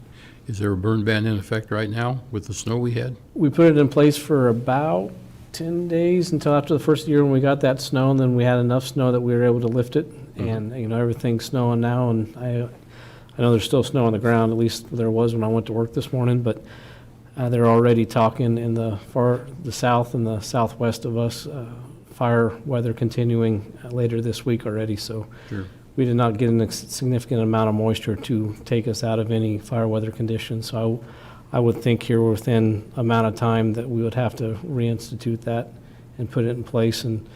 Is there a burn ban in effect right now with the snow we had? We put it in place for about 10 days until after the first year when we got that snow, and then we had enough snow that we were able to lift it. And, everything's snowing now, and I know there's still snow on the ground, at least there was when I went to work this morning, but they're already talking in the south and the southwest of us, fire weather continuing later this week already, so. Sure. We did not get a significant amount of moisture to take us out of any fire weather conditions. So I would think here within amount of time that we would have to reinstitute that and put it in place. And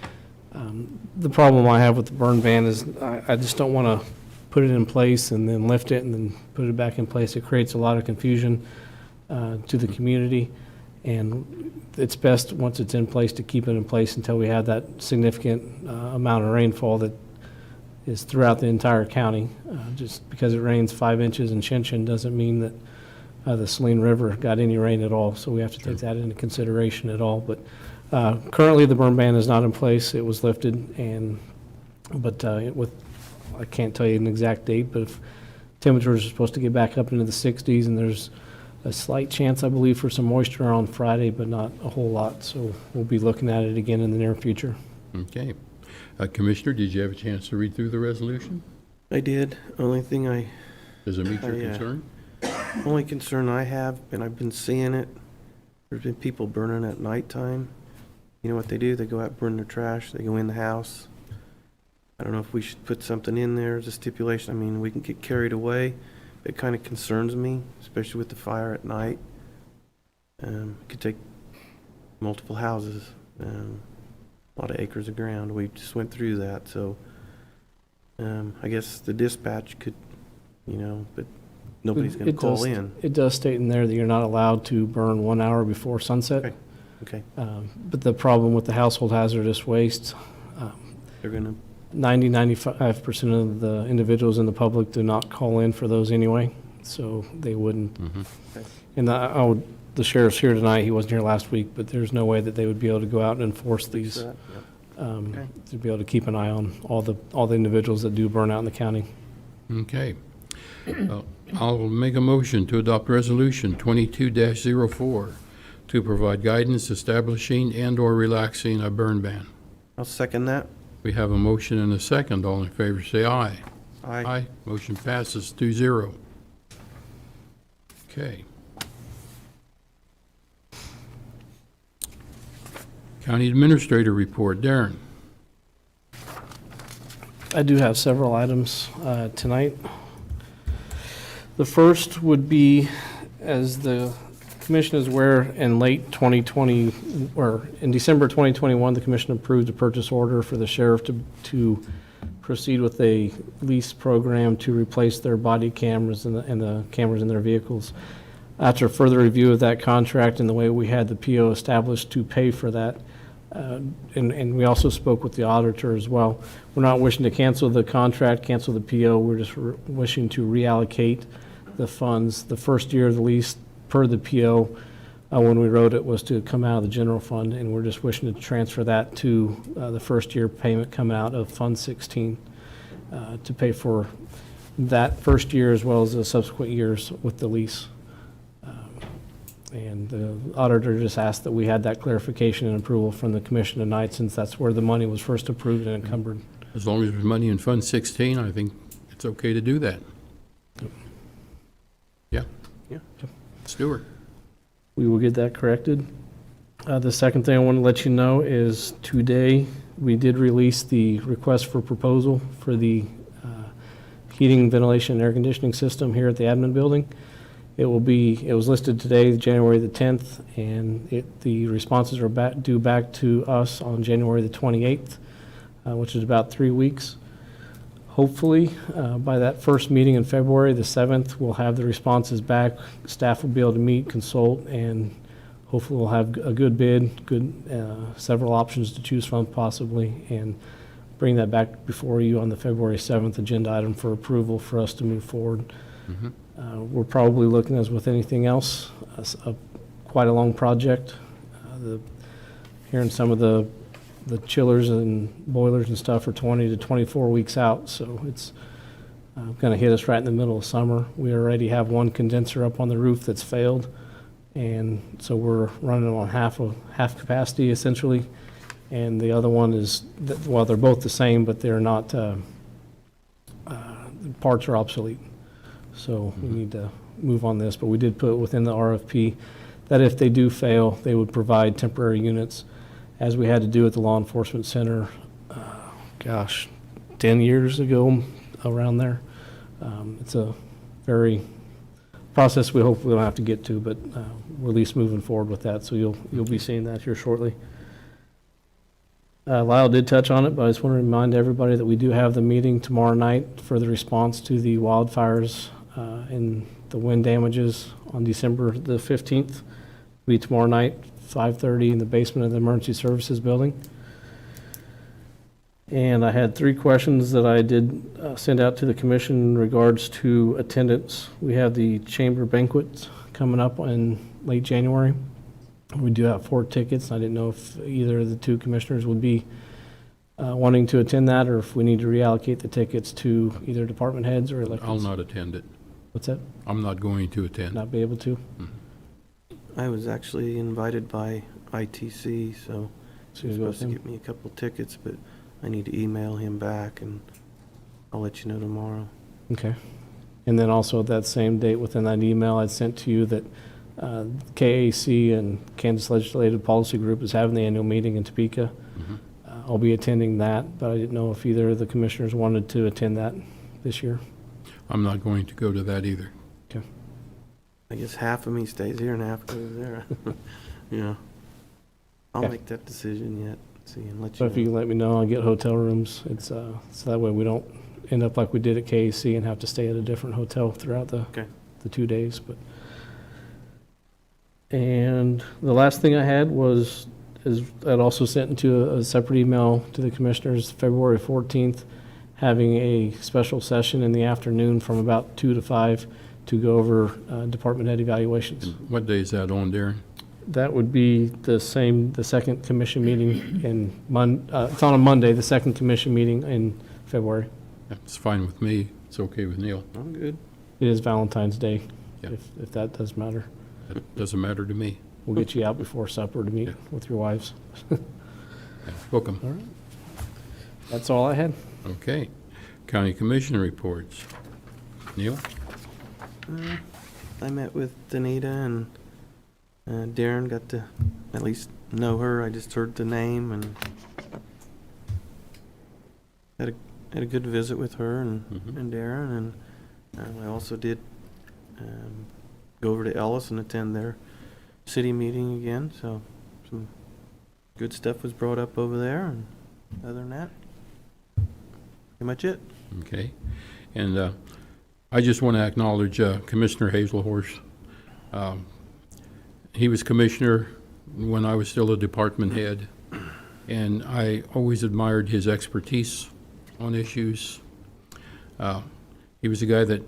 the problem I have with the burn ban is I just don't want to put it in place and then lift it and then put it back in place. It creates a lot of confusion to the community. And it's best, once it's in place, to keep it in place until we have that significant amount of rainfall that is throughout the entire county. Just because it rains 5 inches in Shinshin doesn't mean that the Saline River got any rain at all, so we have to take that into consideration at all. But currently, the burn ban is not in place. It was lifted, but I can't tell you an exact date, but if temperatures are supposed to get back up into the 60s, and there's a slight chance, I believe, for some moisture on Friday, but not a whole lot. So we'll be looking at it again in the near future. Okay. Commissioner, did you have a chance to read through the resolution? I did. Only thing Does it meet your yeah. concern? only concern I have, and I've been seeing it, there's been people burning at nighttime. You know what they do? They go out, burn their trash, they go in the house. I don't know if we should put something in there as a stipulation. I mean, we can get carried away. It kind of concerns me, especially with the fire at night. It could take multiple houses, a lot of acres of ground. We just went through that, so I guess the dispatch could, but nobody's going to call in. It does state in there that you're not allowed to burn 1 hour before sunset. Okay. But the problem with the household hazardous waste, They're going to 95% of the individuals in the public do not call in for those anyway, so they wouldn't. Okay. And the sheriff's here tonight. He wasn't here last week, but there's no way that they would be able to go out and enforce these. Yep. To be able to keep an eye on all the individuals that do burn out in the county. Okay. I'll make a motion to adopt Resolution 22-04 to provide guidance establishing and/or relaxing a burn ban. I'll second that. We have a motion and a second. All in favor, say aye. Aye. Aye. Motion passes 2-0. Okay. County Administrator Report. Darren. I do have several items tonight. The first would be, as the Commission is aware, in late 2020, or in December 2021, the Commission approved a purchase order for the sheriff to proceed with a lease program to replace their body cameras and the cameras in their vehicles. After further review of that contract and the way we had the PO established to pay for that, and we also spoke with the auditor as well. We're not wishing to cancel the contract, cancel the PO. We're just wishing to reallocate the funds. The first year of the lease per the PO, when we wrote it, was to come out of the general fund, and we're just wishing to transfer that to the first year payment coming out of Fund 16 to pay for that first year as well as the subsequent years with the lease. And the auditor just asked that we had that clarification and approval from the commission tonight, since that's where the money was first approved and encumbered. As long as there's money in Fund 16, I think it's okay to do that. Yeah. Yeah. Stewart. We will get that corrected. The second thing I want to let you know is today we did release the request for proposal for the heating, ventilation, and air conditioning system here at the admin building. It was listed today, January the 10th, and the responses are due back to us on January the 28th, which is about 3 weeks. Hopefully, by that first meeting in February, the 7th, we'll have the responses back. Staff will be able to meet, consult, and hopefully we'll have a good bid, several options to choose from possibly, and bring that back before you on the February 7th agenda item for approval for us to move forward. We're probably looking, as with anything else, quite a long project. Hearing some of the chillers and boilers and stuff are 20 to 24 weeks out, so it's going to hit us right in the middle of summer. We already have one condenser up on the roof that's failed, and so we're running on half capacity essentially, and the other one is, well, they're both the same, but they're not, the parts are obsolete. So we need to move on this, but we did put within the RFP that if they do fail, they would provide temporary units, as we had to do at the Law Enforcement Center, 10 years ago, around there. It's a very process we hope we don't have to get to, but we're at least moving forward with that, so you'll be seeing that here shortly. Lyle did touch on it, but I just want to remind everybody that we do have the meeting tomorrow night for the response to the wildfires and the wind damages on December the 15th. It'll be tomorrow night, 5:30 in the basement of the Emergency Services Building. And I had 3 questions that I did send out to the commission in regards to attendance. We have the chamber banquet coming up in late January. We do have 4 tickets. I didn't know if either of the 2 commissioners would be wanting to attend that, or if we need to reallocate the tickets to either department heads or electeds. I'll not attend it. What's that? I'm not going to attend. Not be able to? I was actually invited by ITC, so So he's you go with supposed to him? get me a couple tickets, but I need to email him back, and I'll let you know tomorrow. Okay. And then also at that same date within that email I sent to you that KAC and Kansas Legislative Policy Group is having the annual meeting in Topeka. I'll be attending that, but I didn't know if either of the commissioners wanted to attend that this year. I'm not going to go to that either. Okay. I guess half of me stays here and half goes there. Yeah. I'll Okay. make that decision yet, see, and let So you if you know. can let me know, I'll get hotel rooms. It's so that way we don't end up like we did at KAC and have to stay at a different hotel throughout the 2 days. But and the last thing I had is I'd also sent into a separate email to the commissioners February 14th, having a special session in the afternoon from about 2 to 5 to go over department head evaluations. What day is that on, Darren? That would be the second commission meeting in it's on a Monday, the second commission meeting in February. That's fine with me. It's okay with Neil. I'm good. It is Valentine's Day, Yeah. if that does matter. That doesn't matter to me. We'll get you out before supper to meet Yeah. with your wives. Yeah. Welcome. All right. That's all I had. Okay. County Commissioner reports. Neil? I met with Danita and Darren, got to at least know her. I just heard the name and had a good visit with her and Darren, and I also did go over to Ellis and attend their city meeting again, so some good stuff was brought up over there, and other than that, pretty much it. Okay. And I just want to acknowledge Commissioner Hazelhorse. He was commissioner when I was still a department head, and I always admired his expertise on issues. He was a guy that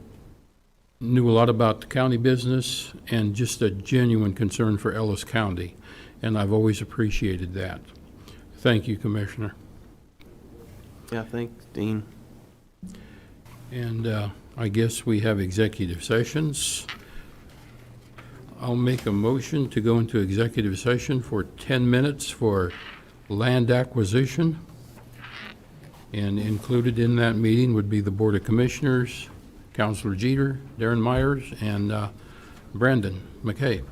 knew a lot about the county business and just a genuine concern for Ellis County, and I've always appreciated that. Thank you, Commissioner. Yeah, thanks, Dean. And I guess we have executive sessions. I'll make a motion to go into executive session for 10 minutes for land acquisition. And included in that meeting would be the Board of Commissioners, Councilor Jeter, Darren Myers, and Brandon McKay.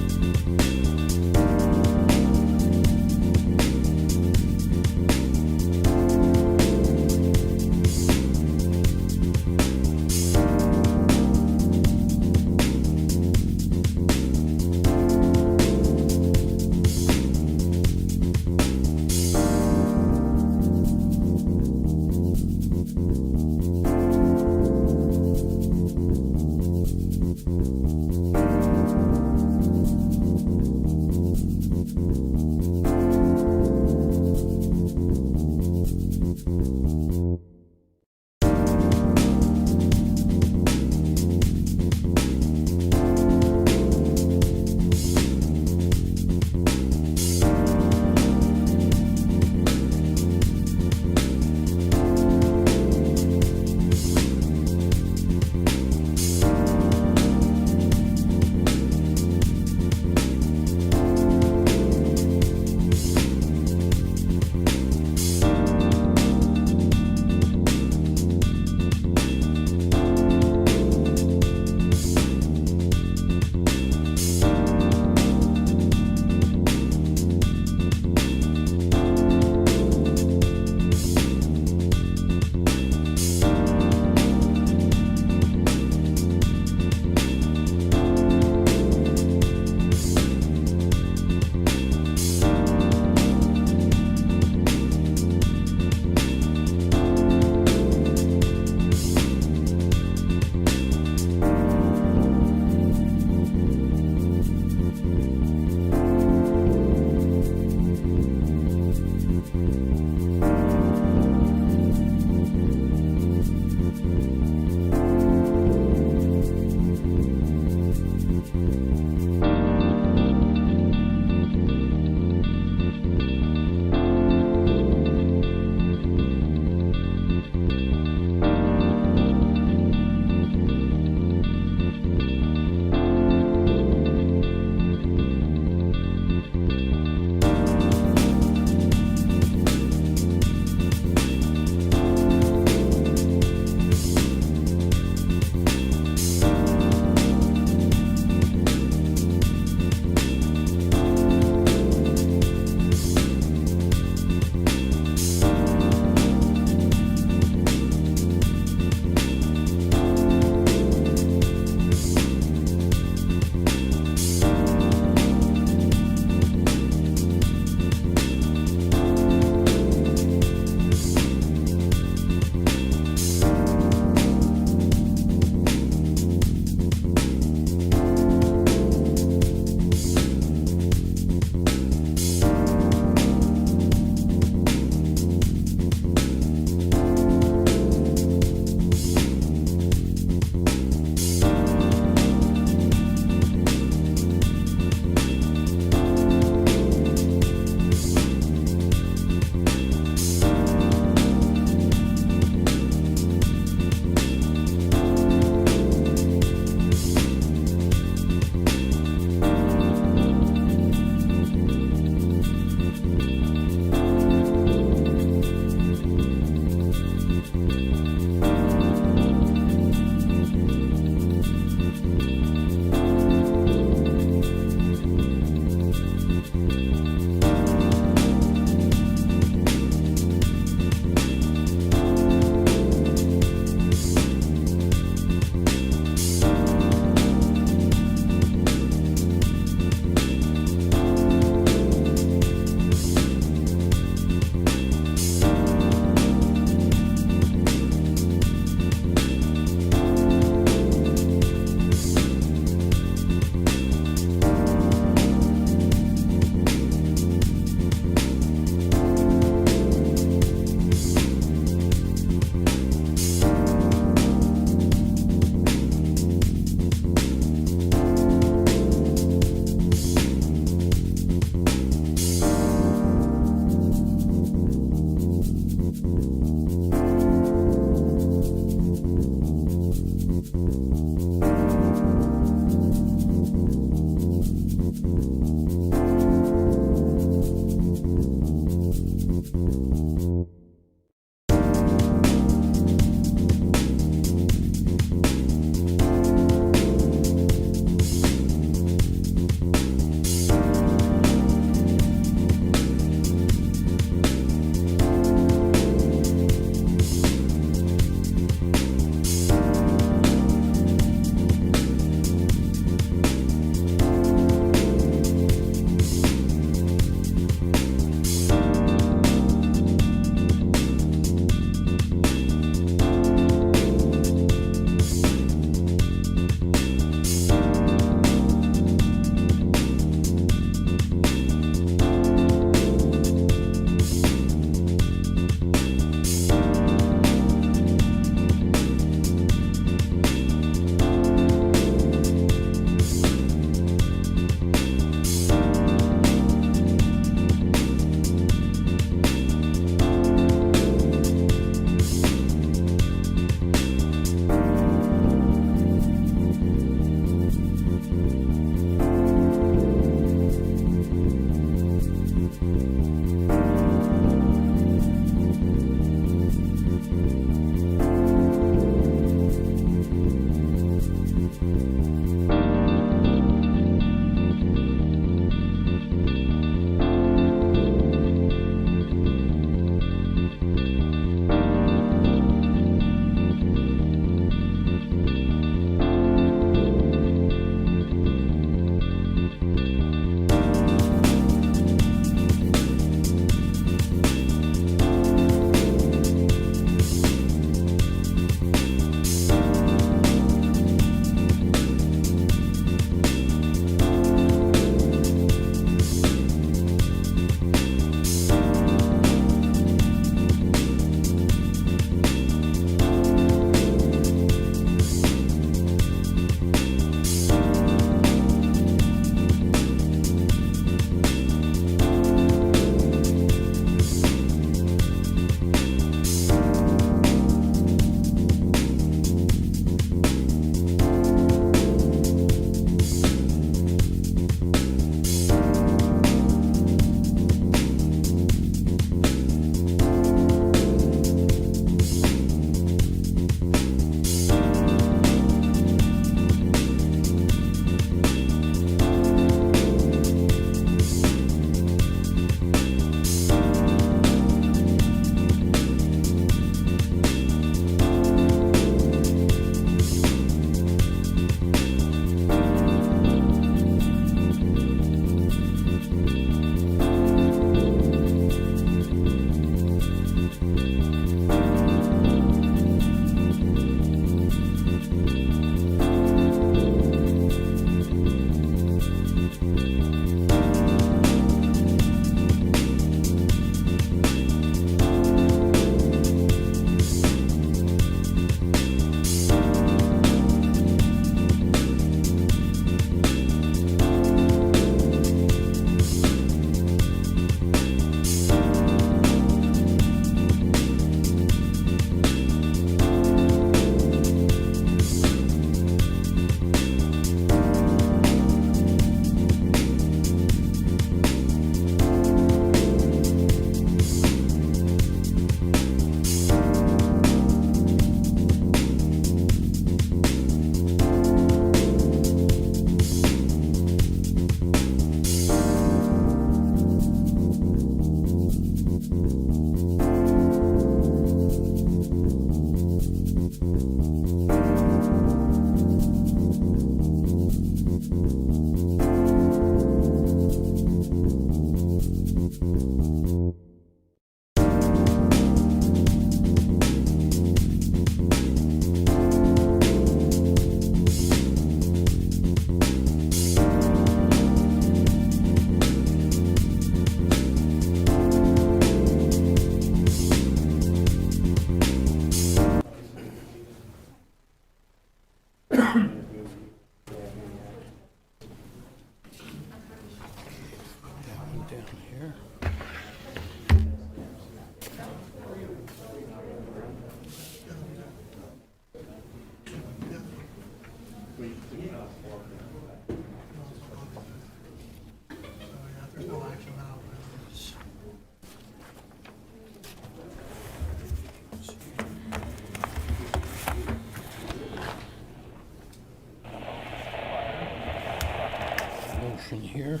motion here.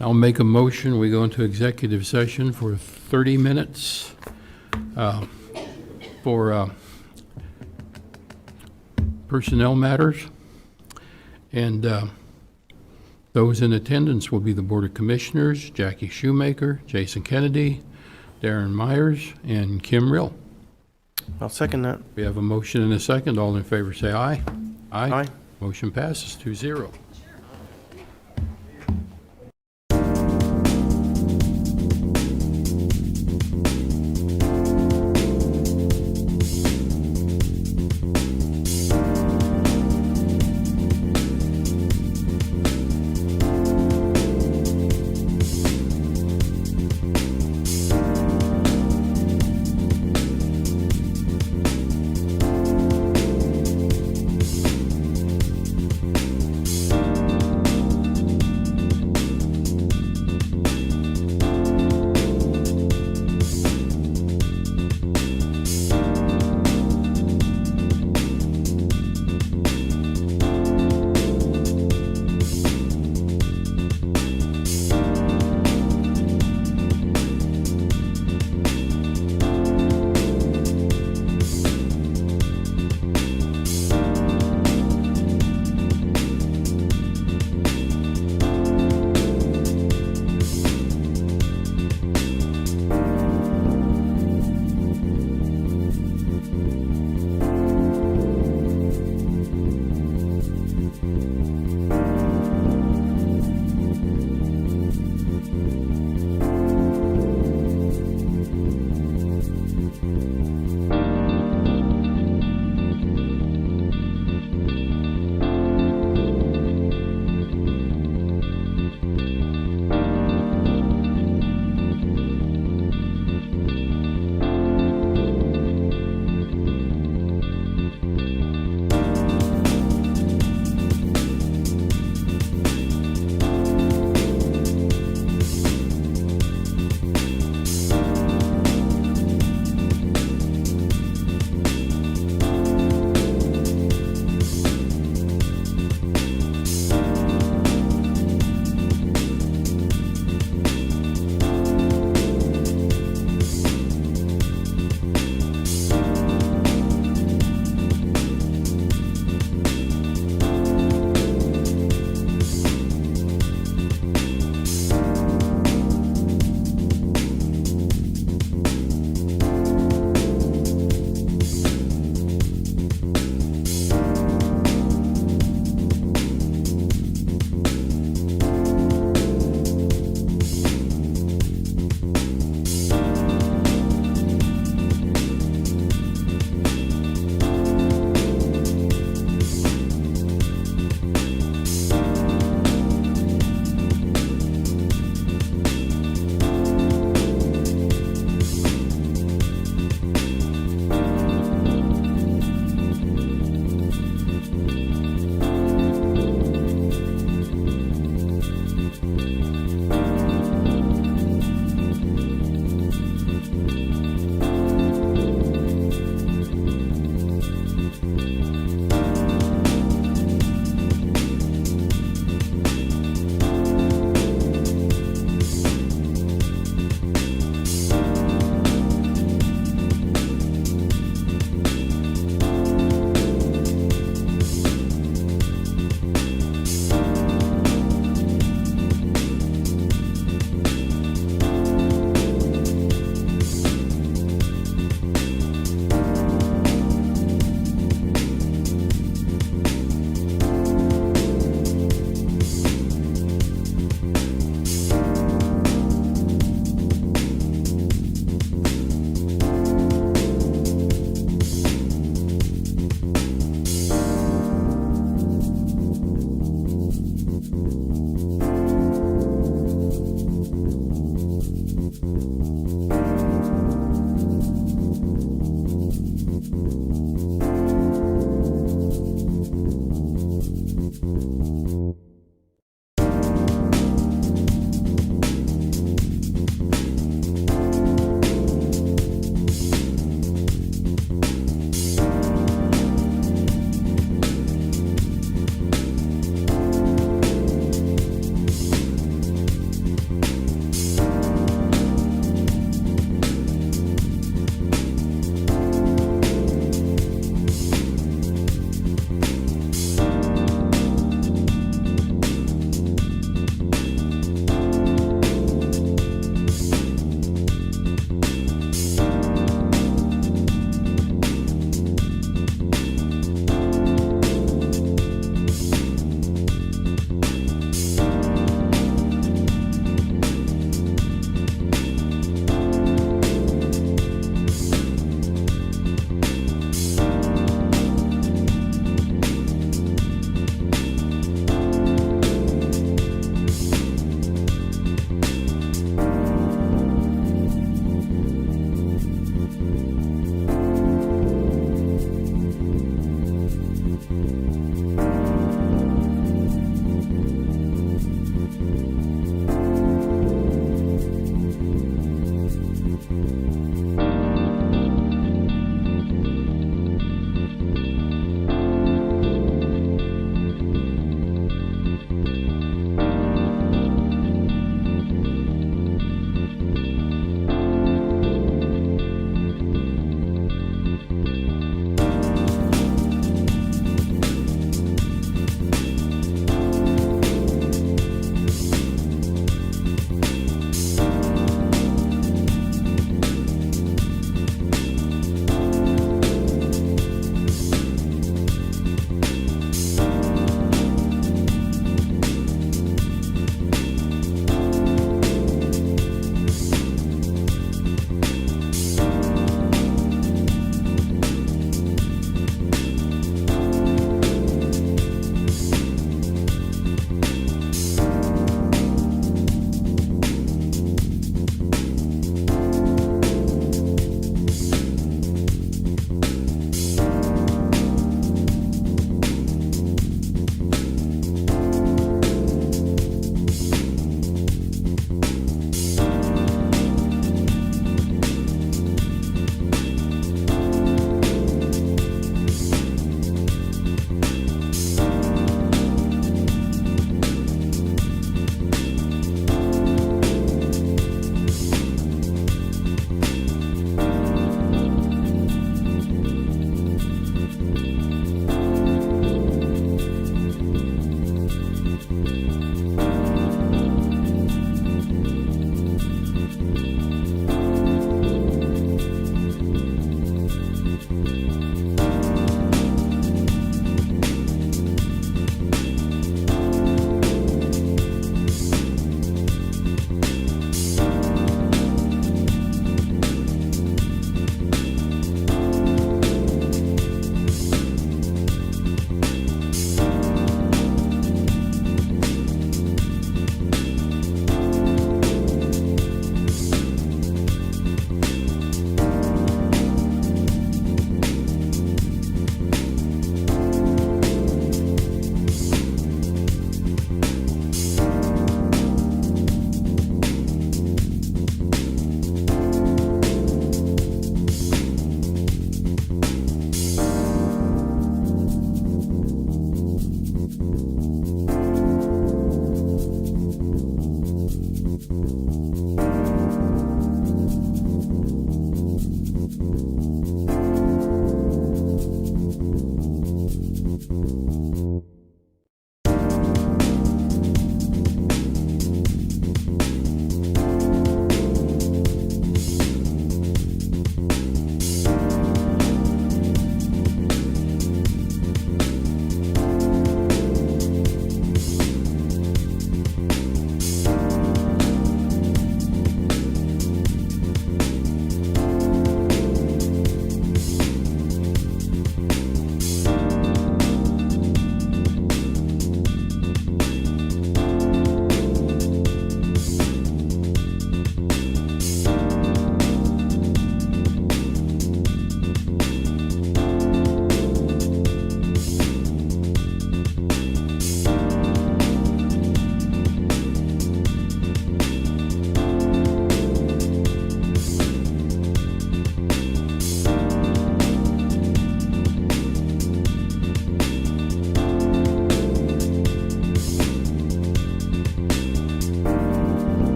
I'll make a motion, we go into executive session for 30 minutes for personnel matters. And those in attendance will be the Board of Commissioners, Jackie Shoemaker, Jason Kennedy, Darren Myers, and Kim Rill. I'll second that. We have a motion and a second. All in favor say aye. Aye. Motion passes 2-0.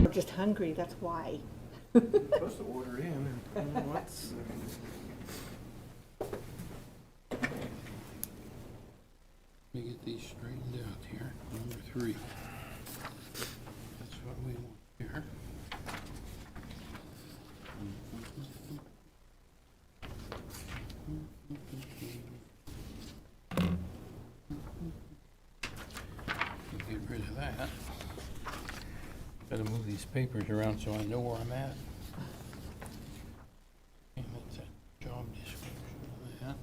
We're just hungry, that's why. Supposed to order in, and what's... Let me get these straightened out here. Number 3. That's what we want here. Get rid of that. Gotta move these papers around so I know where I'm at. And that's that job description of that.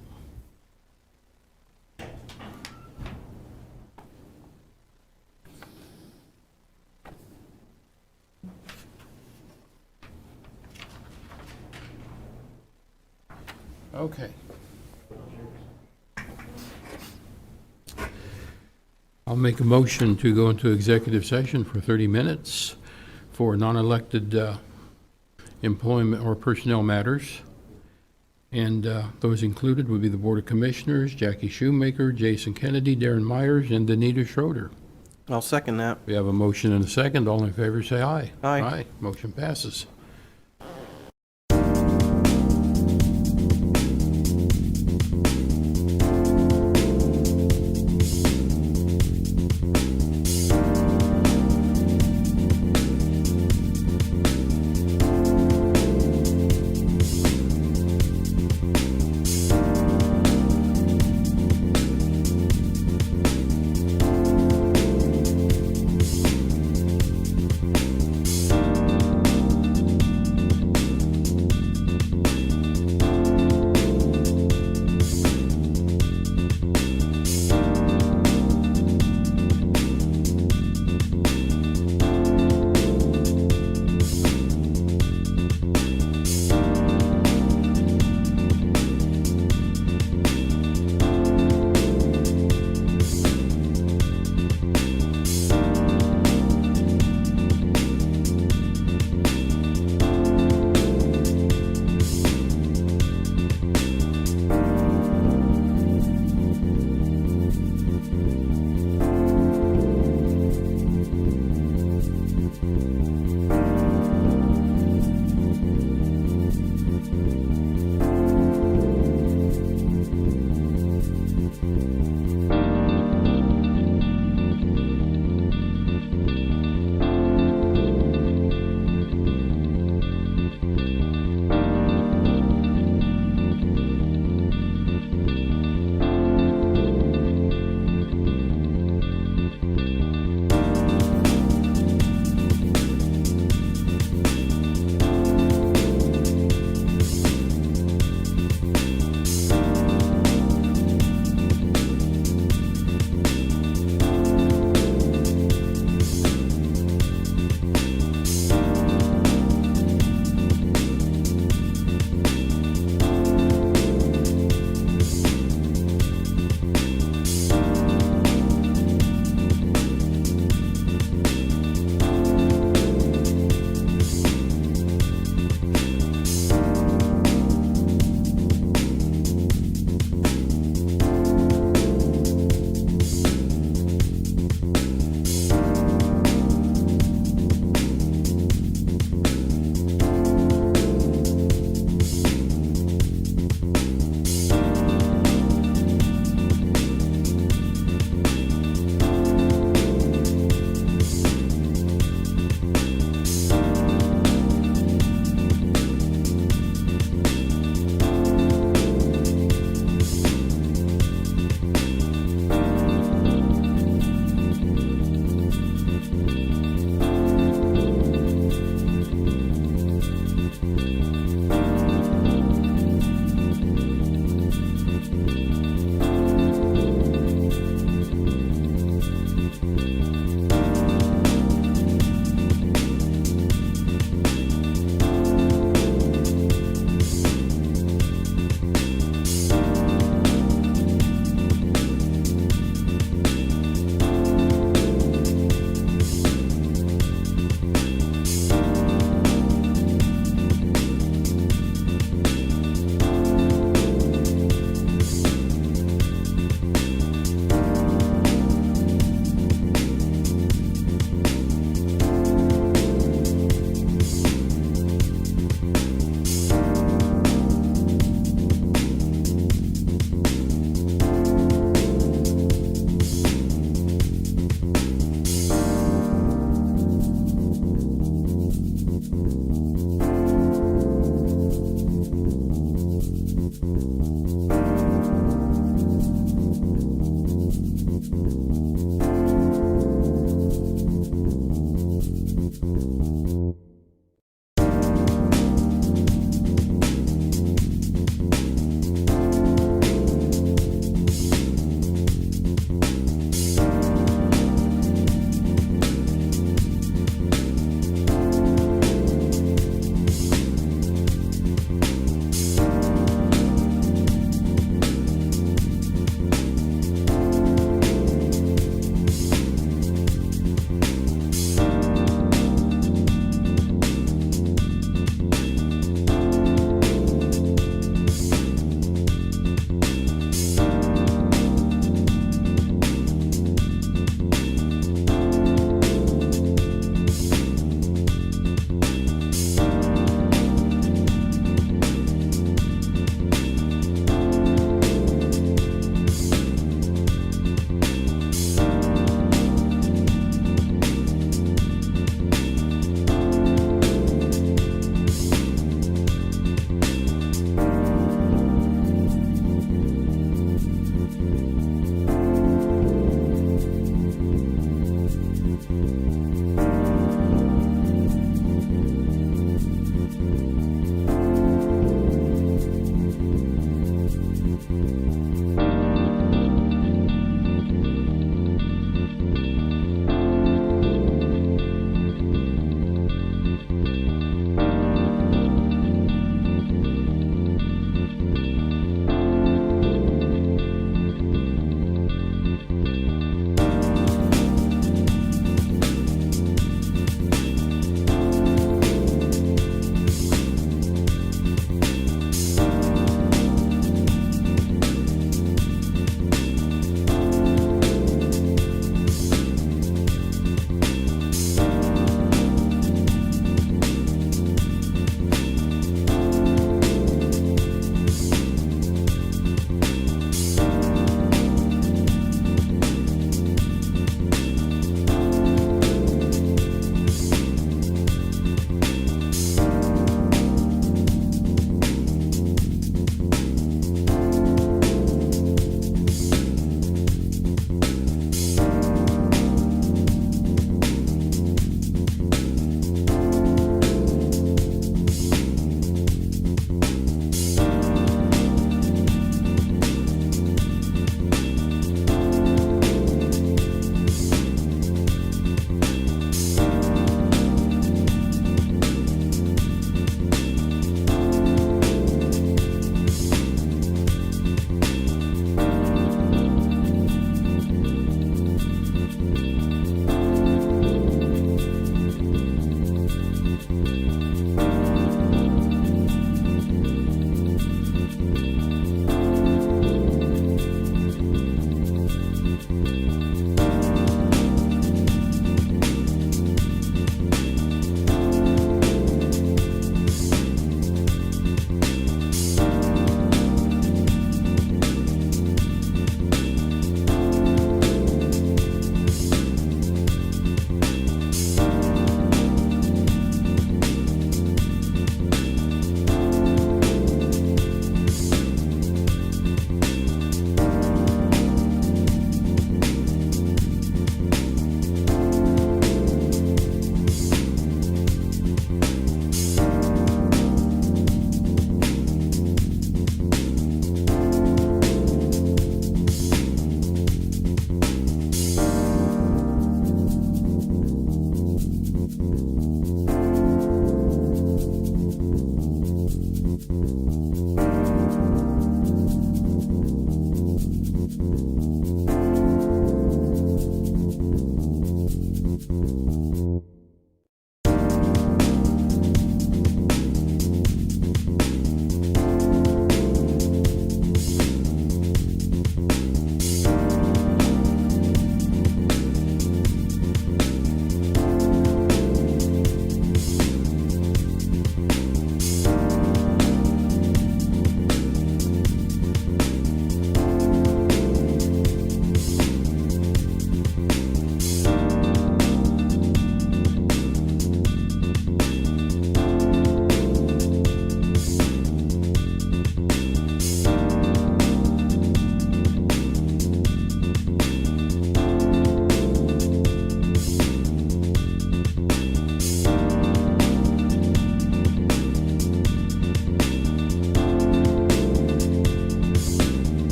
Okay. I'll make a motion to go into executive session for 30 minutes for non-elected employment or personnel matters. And those included would be the Board of Commissioners, Jackie Shoemaker, Jason Kennedy, Darren Myers, and Danita Schroeder. I'll second that. We have a motion and a second. All in favor, say aye. Aye. Aye. Motion passes.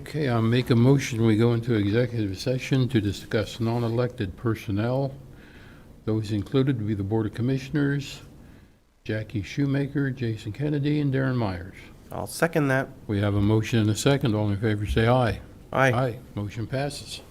Okay, I'll make a motion, we go into executive session to discuss non-elected personnel. Those included would be the Board of Commissioners, Jackie Shoemaker, Jason Kennedy, and Darren Myers. I'll second that. We have a motion and a second. All in favor, say aye. Aye. Aye. Motion passes.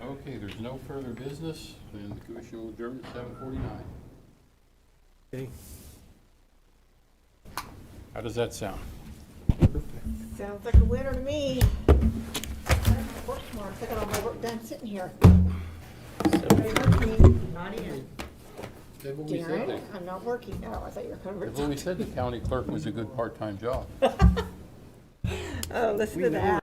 Okay, there's no further business, and the commission will adjourn at 7:49. Okay. How does that sound? Sounds like a winner to me. I don't have to work tomorrow, 'cause I got all my work done sitting here. Not in. They've always said Darren, that. I'm not working. Oh, I thought you were coming They've always said the county clerk was a good part-time job. Oh, listen to that.